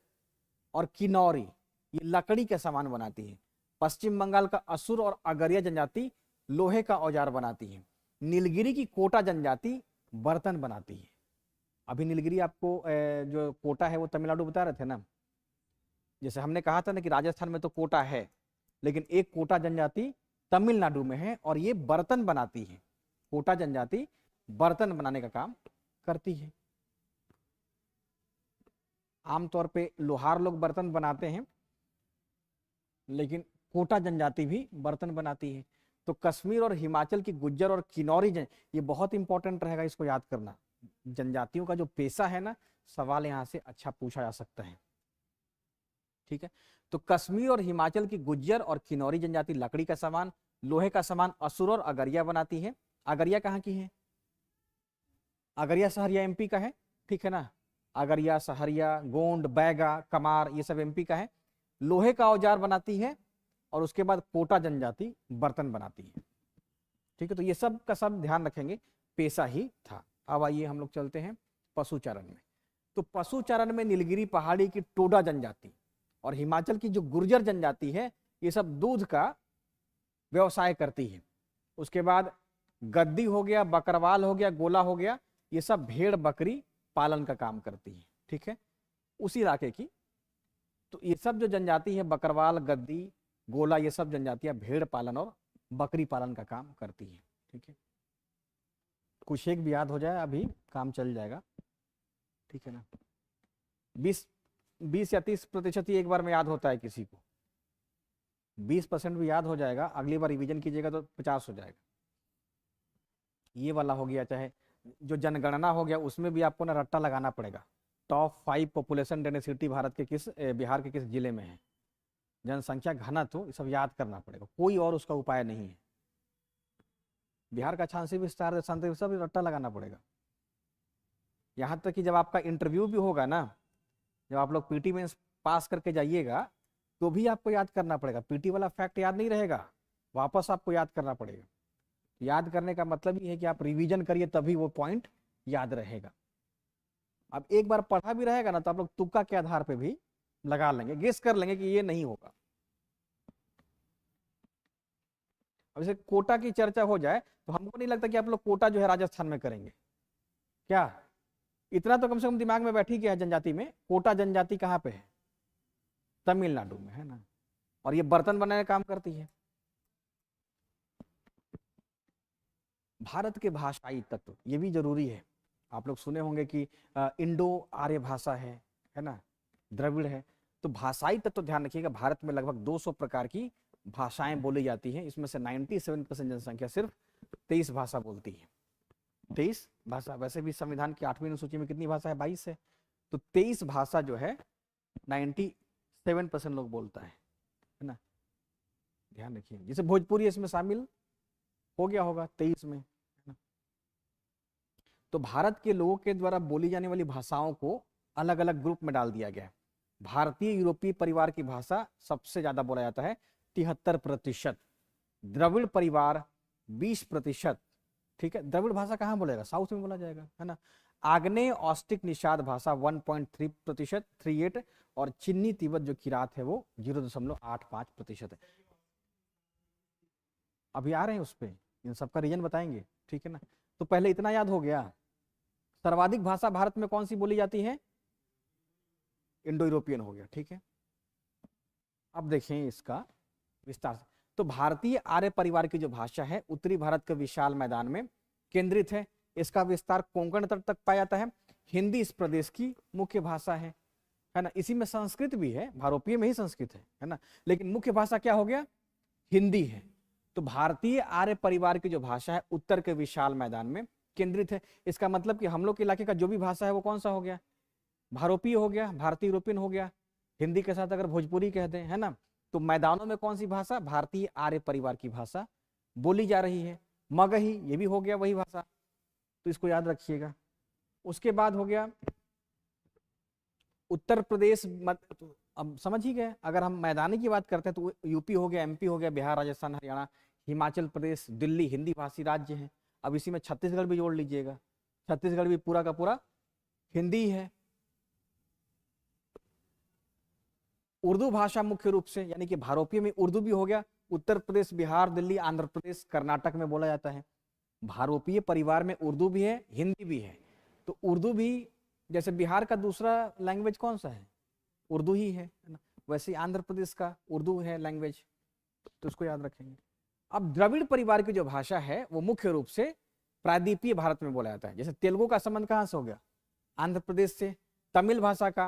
और किन्नौरी ये लकड़ी का सामान बनाती है। पश्चिम बंगाल का असुर और अगरिया जनजाति लोहे का औजार बनाती है। नीलगिरी की कोटा जनजाति बर्तन बनाती है। अभी नीलगिरी आपको जो कोटा है वो तमिलनाडु बता रहे थे ना, जैसे हमने कहा था ना कि राजस्थान में तो कोटा है, लेकिन एक कोटा जनजाति तमिलनाडु में है और ये बर्तन बनाती है। कोटा जनजाति बर्तन बनाने का काम करती है। आमतौर पे लोहार लोग बर्तन बनाते हैं, लेकिन कोटा जनजाति भी बर्तन बनाती है। तो कश्मीर और हिमाचल की गुज्जर और किन्नौरी ये बहुत इंपॉर्टेंट रहेगा, इसको याद करना। जनजातियों का जो पेशा है ना, सवाल यहां से अच्छा पूछा जा सकता है। ठीक है, तो कश्मीर और हिमाचल की गुज्जर और किन्नौरी जनजाति लकड़ी का सामान, लोहे का सामान असुर और अगरिया बनाती है। अगरिया कहाँ की है? अगरिया सहरिया एमपी का है, ठीक है ना। अगरिया, सहरिया, गोंड, बैगा, कमार ये सब एमपी का है। लोहे का औजार बनाती है और उसके बाद कोटा जनजाति बर्तन बनाती है। ठीक है, तो ये सब का सब ध्यान रखेंगे, पेशा ही था। अब आइए हम लोग चलते हैं पशुचारण में। तो पशुचारण में नीलगिरी पहाड़ी की टोडा जनजाति और हिमाचल की जो गुर्जर जनजाति है, ये सब दूध का व्यवसाय करती है। उसके बाद गद्दी हो गया, बकरवाल हो गया, गोला हो गया, ये सब भेड़ बकरी पालन का काम करती है। ठीक है, उसी इलाके की। तो ये सब जो जनजाति है, बकरवाल, गद्दी, गोला, ये सब जनजातियां भेड़ पालन और बकरी पालन का काम करती है। ठीक है, कुछ एक भी याद हो जाए अभी काम चल जाएगा। ठीक है ना, 20 या 30% ही एक बार में याद होता है किसी को। 20% भी याद हो जाएगा, अगली बार रिवीजन कीजिएगा तो 50 हो जाएगा। ये वाला हो गया, चाहे जो जनगणना हो गया उसमें भी आपको ना रट्टा लगाना पड़ेगा। टॉप 5 पॉपुलेशन डेंसिटी भारत के बिहार के किस जिले में है, जनसंख्या घनत्व, ये सब याद करना पड़ेगा, कोई और उसका उपाय नहीं है। बिहार का छांसी विस्तार सब रट्टा लगाना पड़ेगा। यहाँ तक कि जब आपका इंटरव्यू भी होगा ना, जब आप लोग पीटी मेंस पास करके जाइएगा तो भी आपको याद करना पड़ेगा। पीटी वाला फैक्ट याद नहीं रहेगा, वापस आपको याद करना पड़ेगा। याद करने का मतलब ये है कि आप रिवीजन करिए, तभी वो पॉइंट याद रहेगा। अब एक बार पढ़ा भी रहेगा ना, तो आप लोग तुक्का के आधार पे भी लगा लेंगे, गेस कर लेंगे कि ये नहीं होगा। अब जैसे कोटा की चर्चा हो जाए तो हमको नहीं लगता कि आप लोग कोटा जो है राजस्थान में करेंगे। क्या इतना तो कम से कम दिमाग में बैठी गया है जनजाति में, कोटा जनजाति कहाँ पे है? तमिलनाडु में है ना, और ये बर्तन बनाने का काम करती है। भारत के भाषाई तत्व, ये भी जरूरी है। आप लोग सुने होंगे कि इंडो आर्य भाषा है ना, द्रविड़ है। तो भाषाई तत्व ध्यान रखिएगा, भारत में लगभग 200 प्रकार की भाषाएं बोली जाती हैं। इसमें से 97% जनसंख्या सिर्फ 23 भाषा बोलती है। 23 भाषा, वैसे भी संविधान की 8वीं अनुसूची में कितनी भाषा है? 22 है। तो 23 भाषा जो है 97% लोग बोलता है ना, ध्यान रखिए। जैसे भोजपुरी इसमें शामिल हो गया होगा 23 में, है ना। तो भारत के लोगों के द्वारा बोली जाने वाली भाषाओं को अलग अलग ग्रुप में डाल दिया गया है। भारतीय यूरोपीय परिवार की भाषा सबसे ज्यादा बोला जाता है, 73%। द्रविड़ परिवार 20%। ठीक है, द्रविड़ भाषा कहाँ बोलेगा? साउथ में बोला जाएगा, है ना। आग्नेय ऑस्टिक निषाद भाषा 1.3%, 38। और चिन्नी तिब्बत जो किरात है वो 0.85% है। अभी आ रहे हैं उस पर, इन सबका रीजन बताएंगे। ठीक है ना, तो पहले इतना याद हो गया। सर्वाधिक भाषा भारत में कौन सी बोली जाती है? इंडो यूरोपियन हो गया। ठीक है, अब देखें इसका विस्तार से। तो भारतीय आर्य परिवार की जो भाषा है उत्तरी भारत के विशाल मैदान में केंद्रित है। इसका विस्तार कोंकण तट तक पाया जाता है। हिंदी इस प्रदेश की मुख्य भाषा है ना। इसी में संस्कृत भी है, भारोपीय में ही संस्कृत है ना, लेकिन मुख्य भाषा क्या हो गया? हिंदी है। तो भारतीय आर्य परिवार की जो भाषा है उत्तर के विशाल मैदान में केंद्रित है। इसका मतलब कि हम लोग के इलाके का जो भी भाषा है वो कौन सा हो गया, भारोपीय हो गया, भारतीय यूरोपियन हो गया। हिंदी के साथ अगर भोजपुरी कह दें, है ना, तो मैदानों में कौन सी भाषा, भारतीय आर्य परिवार की भाषा बोली जा रही है। मगही, ये भी हो गया वही भाषा, तो इसको याद रखिएगा। उसके बाद हो गया उत्तर प्रदेश, अब समझ ही गए, अगर हम मैदानी की बात करते हैं तो यूपी हो गया, एमपी हो गया, बिहार, राजस्थान, हरियाणा, हिमाचल प्रदेश, दिल्ली हिंदी भाषी राज्य है। अब इसी में छत्तीसगढ़ भी जोड़ लीजिएगा, छत्तीसगढ़ भी पूरा का पूरा हिंदी है। उर्दू भाषा मुख्य रूप से, यानी कि भारोपीय में उर्दू भी हो गया, उत्तर प्रदेश, बिहार, दिल्ली, आंध्र प्रदेश, कर्नाटक में बोला जाता है। भारोपीय परिवार में उर्दू भी है, हिंदी भी है। तो उर्दू भी, जैसे बिहार का दूसरा लैंग्वेज कौन सा है, उर्दू ही है ना, वैसे आंध्र प्रदेश का उर्दू है लैंग्वेज, तो उसको याद रखेंगे। अब द्रविड़ परिवार की जो भाषा है वो मुख्य रूप से प्रायद्वीपीय भारत में बोला जाता है। जैसे तेलुगु का संबंध कहाँ से हो गया, आंध्र प्रदेश से। तमिल भाषा का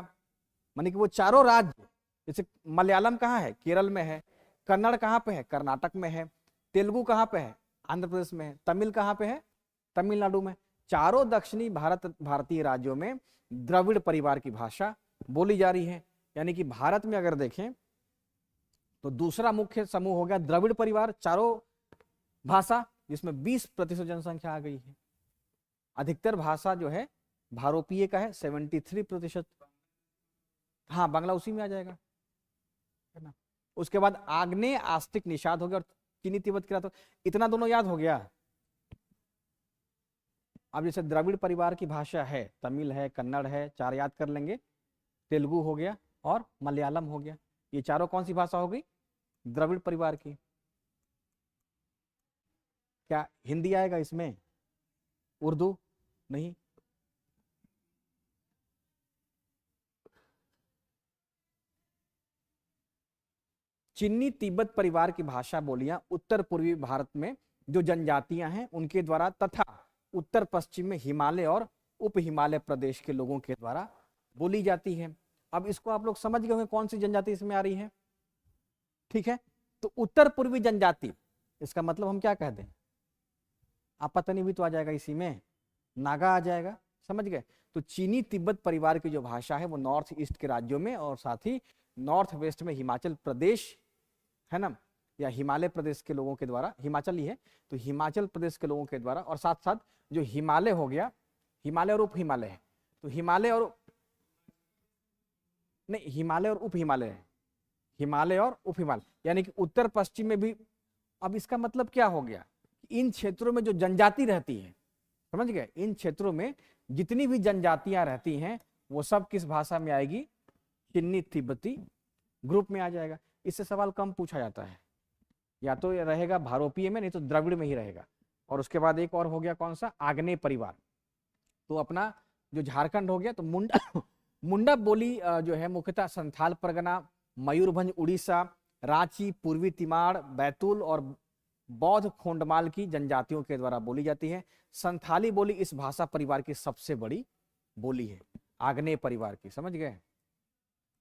मानी कि वो चारों राज्य, जैसे मलयालम कहाँ है, केरल में है। कन्नड़ कहाँ पे है, कर्नाटक में है। तेलुगु कहाँ पे है, आंध्र प्रदेश में है। तमिल कहाँ पे है, तमिलनाडु में। चारों दक्षिणी भारतीय राज्यों में द्रविड़ परिवार की भाषा बोली जा रही है। यानी कि भारत में अगर देखें तो दूसरा मुख्य समूह हो गया द्रविड़ परिवार, चारों भाषा, जिसमें 20% जनसंख्या आ गई है। अधिकतर भाषा जो है भारोपीय का है, 73%। हाँ, बांग्ला उसी में आ जाएगा, है ना। उसके बाद आग्नेय आस्तिक निषाद हो गया और चीनी तिब्बत किरात, तो इतना दोनों याद हो गया। अब जैसे द्रविड़ परिवार की भाषा है, तमिल है, कन्नड़ है, 4 याद कर लेंगे, तेलुगु हो गया और मलयालम हो गया। ये चारों कौन सी भाषा हो गई, द्रविड़ परिवार की। क्या हिंदी आएगा इसमें, उर्दू नहीं। चिन्नी तिब्बत परिवार की भाषा बोलियां उत्तर पूर्वी भारत में जो जनजातियां हैं उनके द्वारा तथा उत्तर पश्चिम में हिमालय और उप हिमालय प्रदेश के लोगों के द्वारा बोली जाती है। अब इसको आप लोग समझ गए होंगे कौन सी जनजाति इसमें आ रही है, ठीक है। तो उत्तर पूर्वी जनजाति, इसका मतलब हम क्या कह दें, आपतनी भी तो आ जाएगा इसी में, नागा आ जाएगा, समझ गए। तो चीनी तिब्बत परिवार की जो भाषा है वो नॉर्थ ईस्ट के राज्यों में और साथ ही नॉर्थ वेस्ट में हिमाचल प्रदेश, है ना, या हिमालय प्रदेश के लोगों के द्वारा, हिमाचल ही है तो हिमाचल प्रदेश के लोगों के द्वारा, और साथ साथ जो हिमालय हो गया, हिमालय और उप हिमालय है, तो हिमालय और नहीं, हिमालय और उप हिमालय है, हिमालय और उप हिमालय, यानी कि उत्तर पश्चिम में भी। अब इसका मतलब क्या हो गया, इन क्षेत्रों में जो जनजाति रहती है, समझ गए, इन क्षेत्रों में जितनी भी जनजातियां रहती हैं वो सब किस भाषा में आएगी, चिन्नी तिब्बती ग्रुप में आ जाएगा। इससे सवाल कम पूछा जाता है, या तो ये रहेगा भारोपीय में, नहीं तो द्रविड़ में ही रहेगा। और उसके बाद एक और हो गया कौन सा, आग्नेय परिवार। तो अपना जो झारखंड हो गया, तो मुंडा मुंडा बोली जो है मुख्यतः संथाल परगना, मयूरभंज उड़ीसा, रांची, पूर्वी तिमाड़, बैतूल और बौद्ध खोंडमाल की जनजातियों के द्वारा बोली जाती है। संथाली बोली इस भाषा परिवार की सबसे बड़ी बोली है, आग्नेय परिवार की, समझ गए।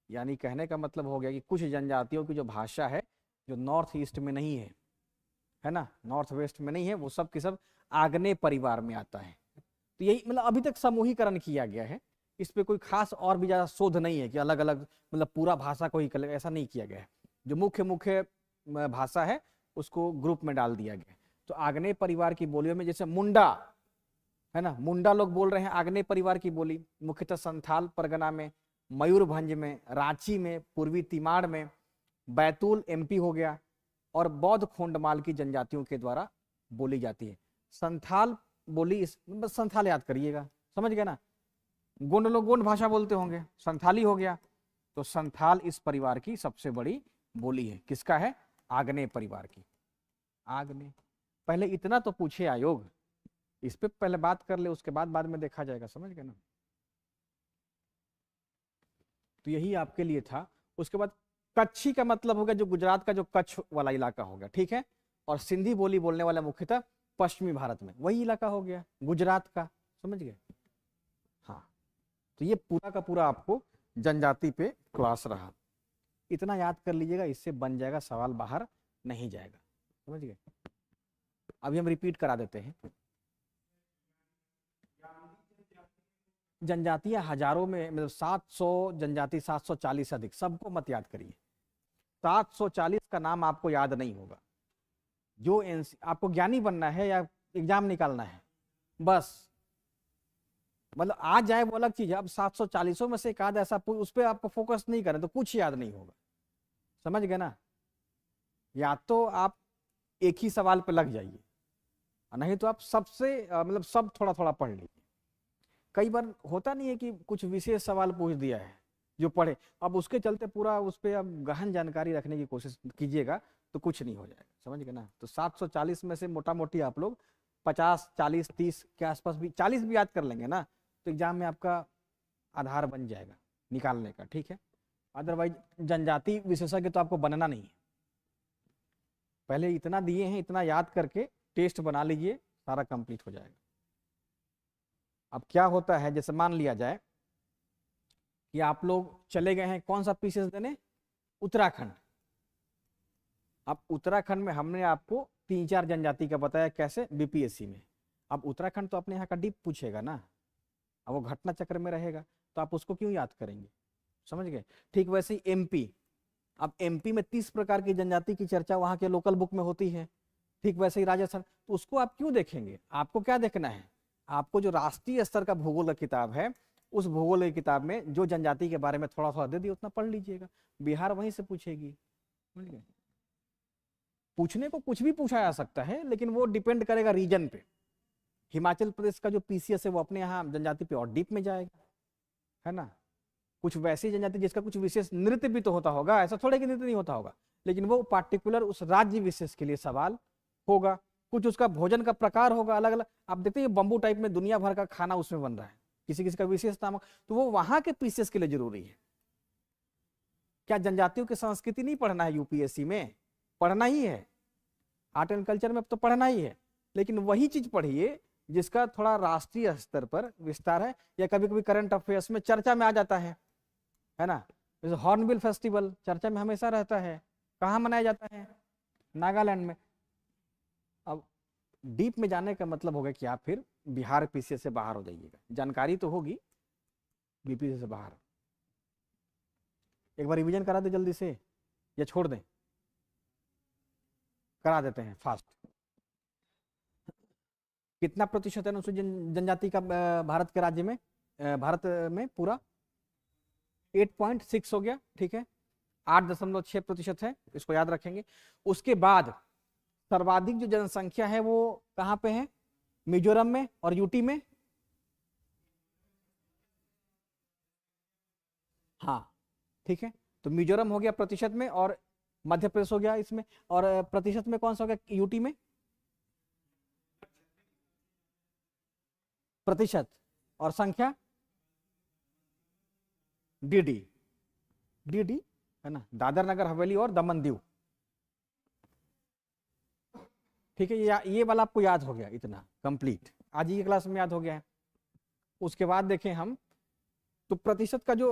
यानी कहने का मतलब हो गया कि कुछ जनजातियों की जो भाषा है जो नॉर्थ ईस्ट में नहीं है ना, नॉर्थ वेस्ट में नहीं है, वो सब की सब आग्नेय परिवार में आता है। तो यही मतलब अभी तक समूहीकरण किया गया है, इस पे कोई खास और भी ज्यादा शोध नहीं है कि अलग अलग मतलब पूरा भाषा को ही ऐसा नहीं किया गया है। जो मुख्य मुख्य भाषा है उसको ग्रुप में डाल दिया गया। तो आग्नेय परिवार की बोलियों में जैसे मुंडा, है ना, मुंडा लोग बोल रहे हैं आग्नेय परिवार की बोली, मुख्यतः संथाल परगना में, मयूरभंज में, रांची में, पूर्वी तिमाड़ में, बैतूल एमपी हो गया, और बौद्ध खोंडमाल की जनजातियों के द्वारा बोली जाती है। संथाल बोली, बस संथाल याद करिएगा, समझ गए ना। गोंड लोग गोंड भाषा बोलते होंगे, संथाली हो गया। तो संथाल इस परिवार की सबसे बड़ी बोली है, किसका है, आग्नेय परिवार की। आग्नेय, पहले इतना तो पूछे आयोग, इस पे पहले बात कर ले, उसके बाद में देखा जाएगा, समझ गए ना। तो यही आपके लिए था। उसके बाद कच्छी का मतलब हो गया जो गुजरात का जो कच्छ वाला इलाका हो गया, ठीक है। और सिंधी बोली बोलने वाला मुख्यतः पश्चिमी भारत में वही इलाका हो गया गुजरात का, समझ गए। हाँ, तो ये पूरा का पूरा आपको जनजाति पे क्लास रहा, इतना याद कर लीजिएगा, इससे बन जाएगा, सवाल बाहर नहीं जाएगा, समझ गए। अभी हम रिपीट करा देते हैं। जनजातियां हजारों में, मतलब 700 जनजाति, 740 से अधिक, सबको मत याद करिए। 740 का नाम आपको याद नहीं होगा। जो आपको ज्ञानी बनना है या एग्जाम निकालना है बस, मतलब आ जाए वो अलग चीज है। अब 740 में से एक आध ऐसा उस पर आपको फोकस नहीं करें तो कुछ याद नहीं होगा, समझ गए ना। या तो आप एक ही सवाल पे लग जाइए, नहीं तो आप सबसे मतलब सब थोड़ा थोड़ा पढ़ लीजिए। कई बार होता नहीं है कि कुछ विशेष सवाल पूछ दिया है जो पढ़े, अब उसके चलते पूरा उस पर अब गहन जानकारी रखने की कोशिश कीजिएगा तो कुछ नहीं हो जाएगा, समझ गए ना। तो 740 में से मोटा मोटी आप लोग 50, 40, 30 के आसपास भी, 40 भी याद कर लेंगे ना तो एग्जाम में आपका आधार बन जाएगा निकालने का, ठीक है। अदरवाइज जनजाति विशेषज्ञ तो आपको बनना नहीं है, पहले इतना दिए हैं, इतना याद करके टेस्ट बना लीजिए, सारा कंप्लीट हो जाएगा। अब क्या होता है, जैसे मान लिया जाए कि आप लोग चले गए हैं कौन सा पीसीएस देने, उत्तराखंड। अब उत्तराखंड में हमने आपको 3-4 जनजाति का बताया कैसे, बीपीएससी में। अब उत्तराखंड तो अपने यहाँ का डीप पूछेगा ना, अब वो घटना चक्र में रहेगा तो आप उसको क्यों याद करेंगे, समझ गए। ठीक वैसे ही एमपी, अब एमपी में 30 प्रकार की जनजाति की चर्चा वहां के लोकल बुक में होती है। ठीक वैसे ही राजस्थान, तो उसको आप क्यों देखेंगे, आपको क्या देखना है, आपको जो राष्ट्रीय स्तर का भूगोल का किताब है, उस भूगोल की किताब में जो जनजाति के बारे में थोड़ा थोड़ा दे दिया उतना पढ़ लीजिएगा, बिहार वहीं से पूछेगी। पूछने को कुछ भी पूछा जा सकता है, लेकिन वो डिपेंड करेगा रीजन पे। हिमाचल प्रदेश का जो पीसीएस है वो अपने यहाँ जनजाति पे और डीप में जाएगा, है ना। कुछ वैसी जनजाति जिसका कुछ विशेष नृत्य भी तो होता होगा, ऐसा थोड़े कि नृत्य नहीं होता होगा, लेकिन वो पार्टिकुलर उस राज्य विशेष के लिए सवाल होगा। कुछ उसका भोजन का प्रकार होगा अलग अलग, आप देखते हैं बम्बू टाइप में दुनिया भर का खाना उसमें बन रहा है, किसी किसी का विशेष नाम, तो वो वहां के पीसीएस के लिए जरूरी है। क्या जनजातियों की संस्कृति नहीं पढ़ना है यूपीएससी में, पढ़ना ही है, आर्ट एंड कल्चर में तो पढ़ना ही है, लेकिन वही चीज पढ़िए जिसका थोड़ा राष्ट्रीय स्तर पर विस्तार है, या कभी कभी करंट अफेयर्स में चर्चा में आ जाता है ना। जैसे हॉर्नबिल फेस्टिवल चर्चा में हमेशा रहता है, कहाँ मनाया जाता है, नागालैंड में। अब डीप में जाने का मतलब होगा कि आप फिर बिहार पीसीएस से बाहर हो जाइएगा, जानकारी तो होगी बीपीएस से बाहर। एक बार रिवीजन करा दे जल्दी से या छोड़ दें, करा देते हैं फास्ट। कितना प्रतिशत है अनुसूचित जनजाति का भारत के राज्य में, भारत में पूरा 8.6 हो गया, ठीक है। 8.6% है, इसको याद रखेंगे। उसके बाद सर्वाधिक जो जनसंख्या है वो कहां पे है, मिजोरम में और यूटी में। हाँ ठीक है, तो मिजोरम हो गया प्रतिशत में, और मध्य प्रदेश हो गया इसमें, और प्रतिशत में कौन सा हो गया यूटी में, प्रतिशत और संख्या डीडी, डीडी है ना, दादर नगर हवेली और दमन दीव, ठीक है। ये वाला आपको याद हो गया, इतना कंप्लीट आज ही की क्लास में याद हो गया है। उसके बाद देखें हम, तो प्रतिशत का जो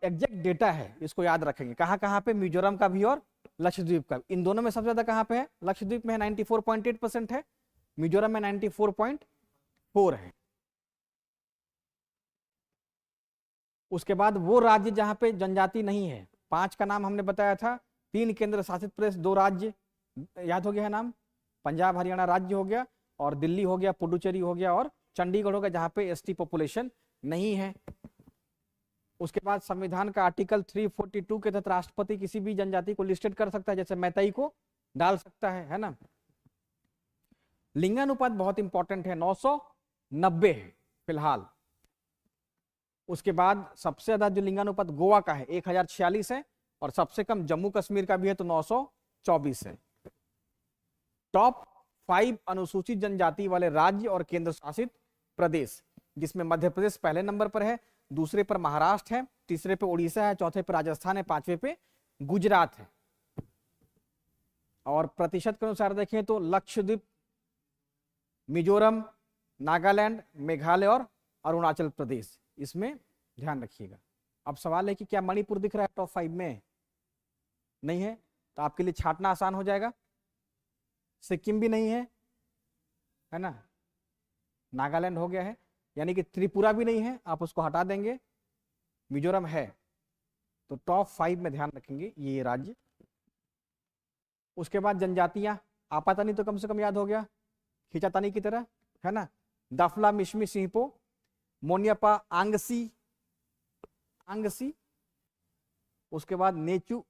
एग्जैक्ट डेटा है इसको याद रखेंगे, कहाँ कहाँ पे, मिजोरम का भी और लक्षद्वीप का। इन दोनों में सबसे ज्यादा कहाँ पे है, लक्षद्वीप में है 94.8% है, मिजोरम में 94.4 है। उसके बाद वो राज्य जहां पे जनजाति नहीं है, 5 का नाम हमने बताया था, 3 केंद्र शासित प्रदेश, 2 राज्य याद हो गया है नाम, पंजाब हरियाणा राज्य हो गया, और दिल्ली हो गया, पुडुचेरी हो गया, और चंडीगढ़ हो गया जहां पे एसटी पॉपुलेशन नहीं है। उसके बाद संविधान का आर्टिकल 342 के तहत राष्ट्रपति किसी भी जनजाति को लिस्टेड कर सकता है, जैसे मैतई को डाल सकता है ना। लिंगानुपात बहुत इंपॉर्टेंट है, 990 है फिलहाल। उसके बाद सबसे ज्यादा जो लिंगानुपात गोवा का है 1046 है, और सबसे कम जम्मू कश्मीर का भी है तो 924 है। टॉप 5 अनुसूचित जनजाति वाले राज्य और केंद्र शासित प्रदेश, जिसमें मध्य प्रदेश पहले नंबर पर है, दूसरे पर महाराष्ट्र है, तीसरे पे उड़ीसा है, चौथे पे राजस्थान है, 5वें पे गुजरात है। और प्रतिशत के अनुसार देखें तो लक्षद्वीप, मिजोरम, नागालैंड, मेघालय और अरुणाचल प्रदेश, इसमें ध्यान रखिएगा। अब सवाल है कि क्या मणिपुर दिख रहा है टॉप 5 में, नहीं है, तो आपके लिए छांटना आसान हो जाएगा। सिक्किम भी नहीं है, है ना, नागालैंड हो गया है, यानी कि त्रिपुरा भी नहीं है, आप उसको हटा देंगे, मिजोरम है, तो टॉप 5 में ध्यान रखेंगे ये राज्य। उसके बाद जनजातियां, आपातानी तो कम से कम याद हो गया, खिंचातानी की तरह, है ना। दाफला, मिश्मी, सिंहपो, मोनियापा, आंगसी, आंगसी, उसके बाद नेचू,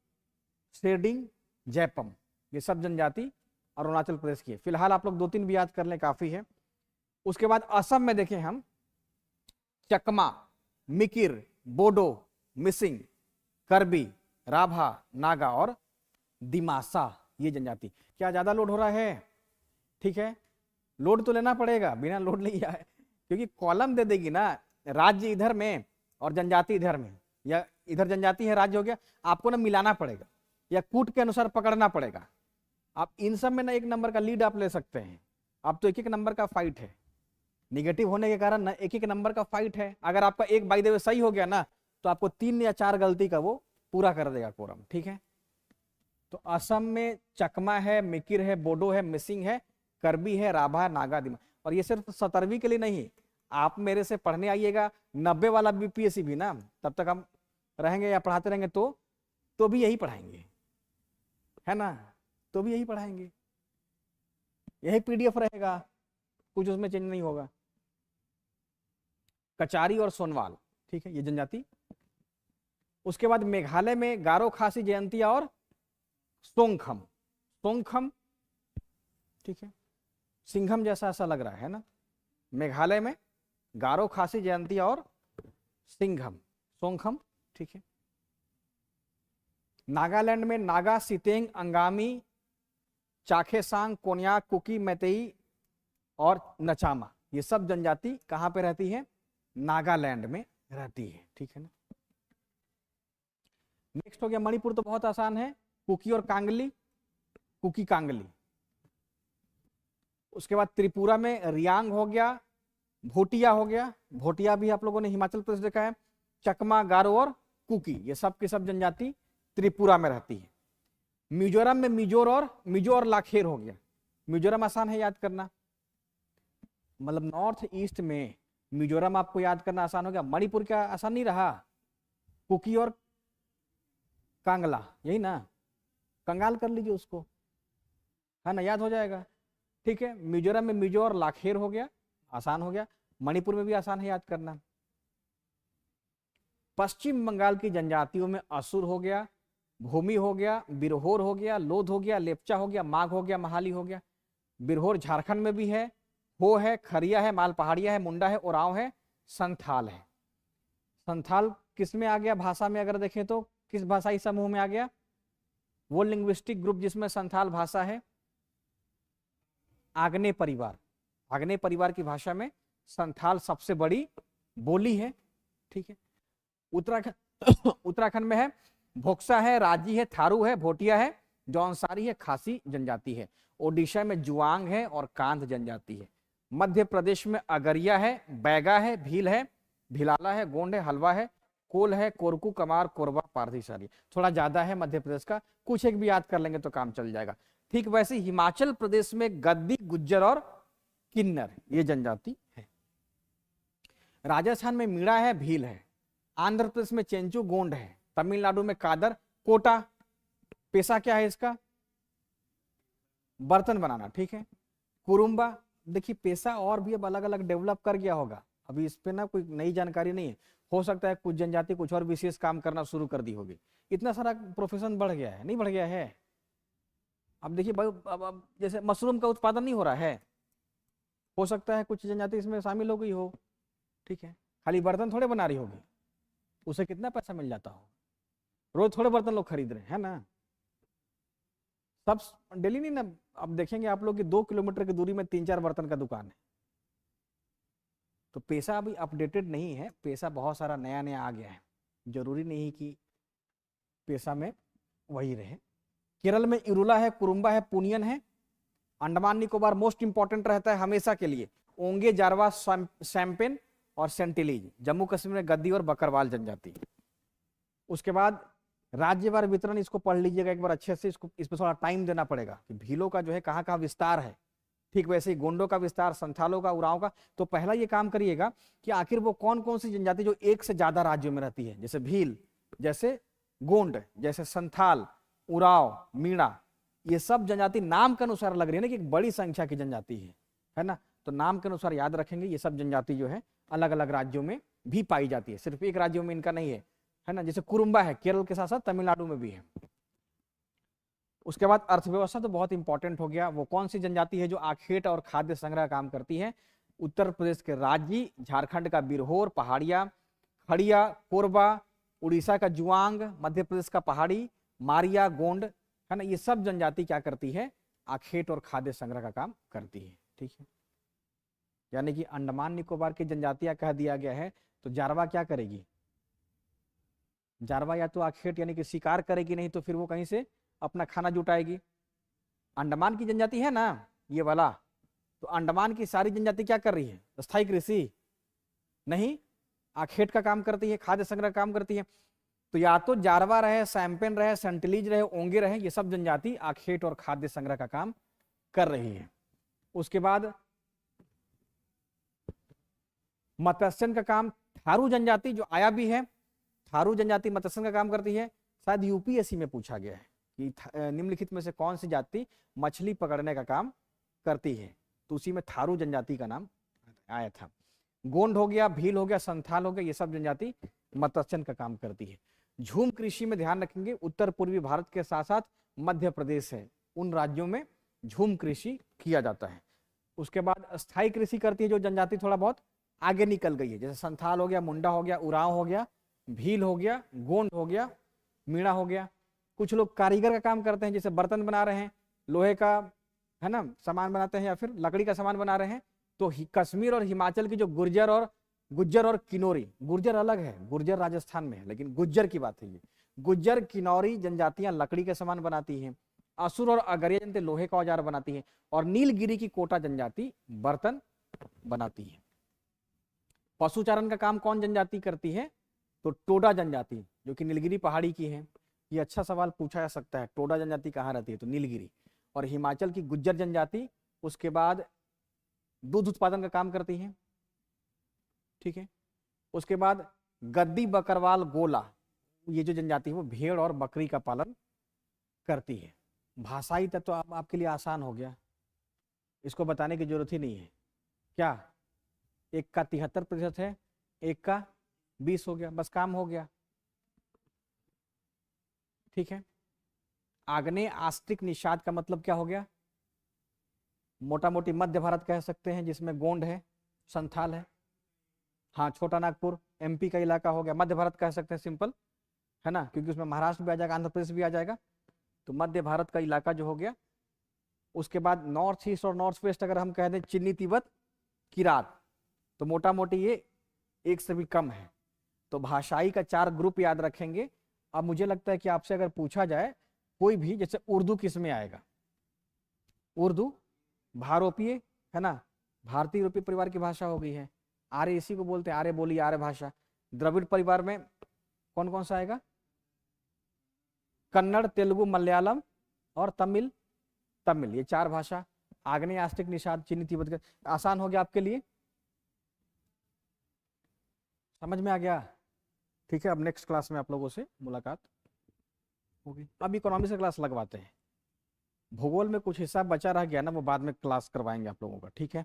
सेडिंग, जैपम, ये सब जनजाति अरुणाचल प्रदेश की है। फिलहाल आप लोग 2-3 भी याद कर लें, काफी है। उसके बाद असम में देखें हम, चकमा, मिकिर, बोडो, मिसिंग, करबी, राभा, नागा और दिमासा, ये जनजाति। क्या ज्यादा लोड हो रहा है? ठीक है, लोड तो लेना पड़ेगा, बिना लोड नहीं आए, क्योंकि कॉलम दे देगी ना, राज्य इधर में और जनजाति इधर में, या इधर जनजाति है राज्य हो गया, आपको ना मिलाना पड़ेगा या कूट के अनुसार पकड़ना पड़ेगा। आप इन सब में ना 1 नंबर का लीड आप ले सकते हैं। अब तो 1-1 नंबर का फाइट है, निगेटिव होने के कारण ना 1-1 नंबर का फाइट है। अगर आपका एक बाय द वे सही हो गया ना, तो आपको 3 या 4 गलती का वो पूरा कर देगा कोरम, ठीक है। तो असम में चकमा है, मिकिर है, बोडो है, मिसिंग है, करबी है, राभा, नागा, दिमा। और ये सिर्फ 17वीं के लिए नहीं, आप मेरे से पढ़ने आइएगा 90 वाला बीपीएससी भी ना, तब तक हम रहेंगे या पढ़ाते रहेंगे तो भी यही पढ़ाएंगे, है ना, तो भी यही पढ़ाएंगे, यही पीडीएफ रहेगा, कुछ उसमें चेंज नहीं होगा। कचारी और सोनवाल, ठीक है, ये जनजाति। उसके बाद मेघालय में गारो, खासी, जयंतिया और सोंगखम, सोंगखम, ठीक है, सिंघम जैसा ऐसा लग रहा है ना। मेघालय में गारो, खासी, जयंतिया और सिंघम, सोंगखम, ठीक है। नागालैंड में नागा, सितेंग, अंगामी, चाखेसांग, कोन्याक, कुकी, मैतेई और नचामा, ये सब जनजाति कहां पे रहती है? नागालैंड में रहती है, ठीक है ना। नेक्स्ट हो गया मणिपुर, तो बहुत आसान है, कुकी और कांगली, कुकी कांगली। उसके बाद त्रिपुरा में रियांग हो गया, भोटिया हो गया, भोटिया भी आप लोगों ने हिमाचल प्रदेश देखा है, चकमा, गारो और कुकी, ये सब की सब जनजाति त्रिपुरा में रहती है। मिजोरम में मिजो और लाखेर हो गया। मिजोरम आसान है याद करना, मतलब नॉर्थ ईस्ट में मिजोरम आपको याद करना आसान हो गया। मणिपुर क्या आसान नहीं रहा? कुकी और कांगला, यही ना, कंगाल कर लीजिए उसको, है ना, याद हो जाएगा, ठीक है। मिजोरम में मिजो और लाखेर हो गया, आसान हो गया। मणिपुर में भी आसान है याद करना। पश्चिम बंगाल की जनजातियों में असुर हो गया, भूमि हो गया, बिरहोर हो गया, लोध हो गया, लेपचा हो गया, माघ हो गया, महाली हो गया। बिरहोर झारखंड में भी है, हो है, खरिया है, माल पहाड़िया है, मुंडा है, ओराव है, संथाल है। संथाल किस में आ गया भाषा में? अगर देखें तो किस भाषाई समूह में आ गया? वो लिंग्विस्टिक ग्रुप जिसमें संथाल भाषा है, आग्नेय परिवार। आग्नेय परिवार की भाषा में संथाल सबसे बड़ी बोली है, ठीक है। उत्तराखंड में है, भोक्सा है, राजी है, थारू है, भोटिया है, जौनसारी है, खासी जनजाति है। ओडिशा में जुआंग है और कांध जनजाति है। मध्य प्रदेश में अगरिया है, बैगा है, भील है, भिलाला है, गोंड है, हलवा है, कोल है, कोरकू, कमार, कोरबा, पारधीसारी। थोड़ा ज्यादा है मध्य प्रदेश का, कुछ एक भी याद कर लेंगे तो काम चल जाएगा। ठीक वैसे हिमाचल प्रदेश में गद्दी, गुज्जर और किन्नर, ये जनजाति है। राजस्थान में मीणा है, भील है। आंध्र प्रदेश में चेंचू, गोंड है। तमिलनाडु में कादर, कोटा। पेशा क्या है इसका? बर्तन बनाना, ठीक है। कुरुम्बा, देखिए पेशा और भी अब अलग अलग डेवलप कर गया होगा, अभी इस पे ना कोई नई जानकारी नहीं है। हो सकता है कुछ जनजाति कुछ और विशेष काम करना शुरू कर दी होगी, इतना सारा प्रोफेशन बढ़ गया है, नहीं बढ़ गया है? अब देखिए अब जैसे मशरूम का उत्पादन नहीं हो रहा है, हो सकता है कुछ जनजाति इसमें शामिल हो गई हो, ठीक है। खाली बर्तन थोड़े बना रही होगी, उसे कितना पैसा मिल जाता हो, रोज थोड़े बर्तन लोग खरीद रहे हैं ना, सब डेली नहीं ना। अब देखेंगे आप लोग कि 2 किलोमीटर की दूरी में 3-4 बर्तन का दुकान है। तो पेशा अभी अपडेटेड नहीं है, पेशा बहुत सारा नया नया आ गया है, जरूरी नहीं कि पेशा में वही रहे। केरल में इरुला है, कुरुम्बा है, पुनियन है। अंडमान निकोबार मोस्ट इंपॉर्टेंट रहता है हमेशा के लिए, ओंगे, जारवा, सैम्पेन और सेंटिलीज। जम्मू कश्मीर में गद्दी और बकरवाल जनजाति। उसके बाद राज्यवार वितरण, इसको पढ़ लीजिएगा एक बार अच्छे से, इसको इस पर थोड़ा टाइम देना पड़ेगा कि भीलों का जो है कहाँ कहाँ विस्तार है, ठीक वैसे ही गोंडों का विस्तार, संथालों का, उरांव का। तो पहला ये काम करिएगा कि आखिर वो कौन कौन सी जनजाति जो एक से ज्यादा राज्यों में रहती है, जैसे भील, जैसे गोंड, जैसे संथाल, उरांव, मीणा, ये सब जनजाति नाम के अनुसार लग रही है ना कि एक बड़ी संख्या की जनजाति है ना। तो नाम के अनुसार याद रखेंगे, ये सब जनजाति जो है अलग अलग राज्यों में भी पाई जाती है, सिर्फ एक राज्यों में इनका नहीं है ना। जैसे कुरुम्बा है केरल के साथ साथ तमिलनाडु में भी है। उसके बाद अर्थव्यवस्था तो बहुत इंपॉर्टेंट हो गया। वो कौन सी जनजाति है जो आखेट और खाद्य संग्रह काम करती है? उत्तर प्रदेश के राजी, झारखंड का बिरहोर, पहाड़िया, खड़िया, कोरबा, उड़ीसा का जुआंग, मध्य प्रदेश का पहाड़ी, मारिया, गोंड, है ना। ये सब जनजाति क्या करती है? आखेट और खाद्य संग्रह का काम करती है। ठीक है, यानी कि अंडमान निकोबार की जनजातियां कह दिया गया है, तो जारवा क्या करेगी? जारवा या तो आखेट यानी कि शिकार करेगी, नहीं तो फिर वो कहीं से अपना खाना जुटाएगी। अंडमान की जनजाति है ना ये वाला, तो अंडमान की सारी जनजाति क्या कर रही है? स्थायी कृषि नहीं, आखेट का काम करती है, खाद्य संग्रह काम करती है। तो या तो जारवा रहे, सैम्पेन रहे, सेंटिलीज रहे, ओंगे रहे, ये सब जनजाति आखेट और खाद्य संग्रह का काम कर रही है। उसके बाद मत्स्यन का काम, थारू जनजाति जो आया भी है, थारू जनजाति मत्स्यन का काम करती है। शायद यूपीएससी में पूछा गया है कि निम्नलिखित में से कौन सी जाति मछली पकड़ने का काम करती है, तो उसी में थारू जनजाति का नाम आया था। गोंड हो गया, भील हो गया, संथाल हो गया, ये सब जनजाति मत्स्यन का काम करती है। झूम कृषि में ध्यान रखेंगे, उत्तर पूर्वी भारत के साथ साथ मध्य प्रदेश है, उन राज्यों में झूम कृषि किया जाता है। उसके बाद स्थायी कृषि करती है जो जनजाति थोड़ा बहुत आगे निकल गई है, जैसे संथाल हो गया, मुंडा हो गया, उरांव हो गया, भील हो गया, गोंड हो गया, मीणा हो गया। कुछ लोग कारीगर का काम करते हैं, जैसे बर्तन बना रहे हैं, लोहे का है ना सामान बनाते हैं, या फिर लकड़ी का सामान बना रहे हैं। तो कश्मीर और हिमाचल की जो गुर्जर और किन्नौरी, गुर्जर अलग है, गुर्जर राजस्थान में है, लेकिन गुज्जर की बात है ये, गुज्जर किन्नौरी जनजातियां लकड़ी के सामान बनाती हैं। असुर और अगरिया जनते लोहे का औजार बनाती हैं, और नीलगिरी की कोटा जनजाति बर्तन बनाती है। पशुचारण का काम कौन जनजाति करती है? तो टोडा जनजाति, जो कि नीलगिरी पहाड़ी की है। ये अच्छा सवाल पूछा जा सकता है, टोडा जनजाति कहाँ रहती है? तो नीलगिरी। और हिमाचल की गुज्जर जनजाति उसके बाद दूध उत्पादन का काम करती है। ठीक है, उसके बाद गद्दी, बकरवाल, गोला, ये जो जनजाति है वो भेड़ और बकरी का पालन करती है। भाषाई तत्व तो आपके लिए आसान हो गया, इसको बताने की जरूरत ही नहीं है। क्या एक का 73% है, एक का 20 हो गया, बस काम हो गया। ठीक है, आग्नेय आस्तिक निषाद का मतलब क्या हो गया? मोटा मोटी मध्य भारत कह सकते हैं, जिसमें गोंड है, संथाल है। हाँ, छोटा नागपुर एमपी का इलाका हो गया, मध्य भारत कह सकते हैं, सिंपल है ना, क्योंकि उसमें महाराष्ट्र भी आ जाएगा, आंध्र प्रदेश भी आ जाएगा, तो मध्य भारत का इलाका जो हो गया। उसके बाद नॉर्थ ईस्ट और नॉर्थ वेस्ट अगर हम कह दें चिन्नी, तिब्बत, किरात, तो मोटा मोटी ये एक से भी कम है। तो भाषाई का 4 ग्रुप याद रखेंगे। अब मुझे लगता है कि आपसे अगर पूछा जाए कोई भी, जैसे उर्दू किस में आएगा? उर्दू भारोपीय है ना, भारतीय यूरोपीय परिवार की भाषा हो गई है। आर्य इसी को बोलते हैं, आर्य बोली, आर्य भाषा। द्रविड़ परिवार में कौन कौन सा आएगा? कन्नड़, तेलुगु, मलयालम और तमिल। ये 4 भाषा। आग्नेय आस्तिक निषाद चिन्नी, तिब्बत। आसान हो गया आपके लिए, समझ में आ गया? ठीक है, अब नेक्स्ट क्लास में आप लोगों से मुलाकात होगी। अब इकोनॉमिक्स का क्लास लगवाते हैं। भूगोल में कुछ हिस्सा बचा रह गया ना, वो बाद में क्लास करवाएंगे आप लोगों का। ठीक है,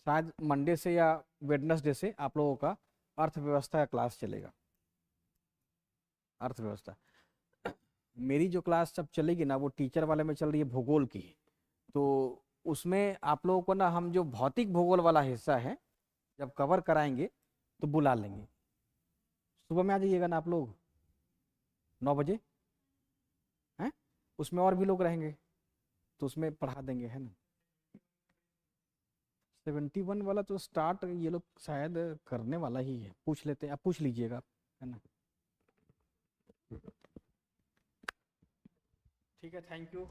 शायद मंडे से या वेडनेसडे से आप लोगों का अर्थव्यवस्था का क्लास चलेगा। अर्थव्यवस्था मेरी जो क्लास सब चलेगी ना, वो टीचर वाले में चल रही है भूगोल की। तो उसमें आप लोगों को ना हम जो भौतिक भूगोल वाला हिस्सा है जब कवर कराएंगे तो बुला लेंगे। सुबह में आ जाइएगा ना आप लोग 9 बजे, हैं? उसमें और भी लोग रहेंगे तो उसमें पढ़ा देंगे, है ना। 71 वाला तो स्टार्ट ये लोग शायद करने वाला ही है, पूछ लेते हैं, आप पूछ लीजिएगा, है ना। ठीक है, थैंक यू।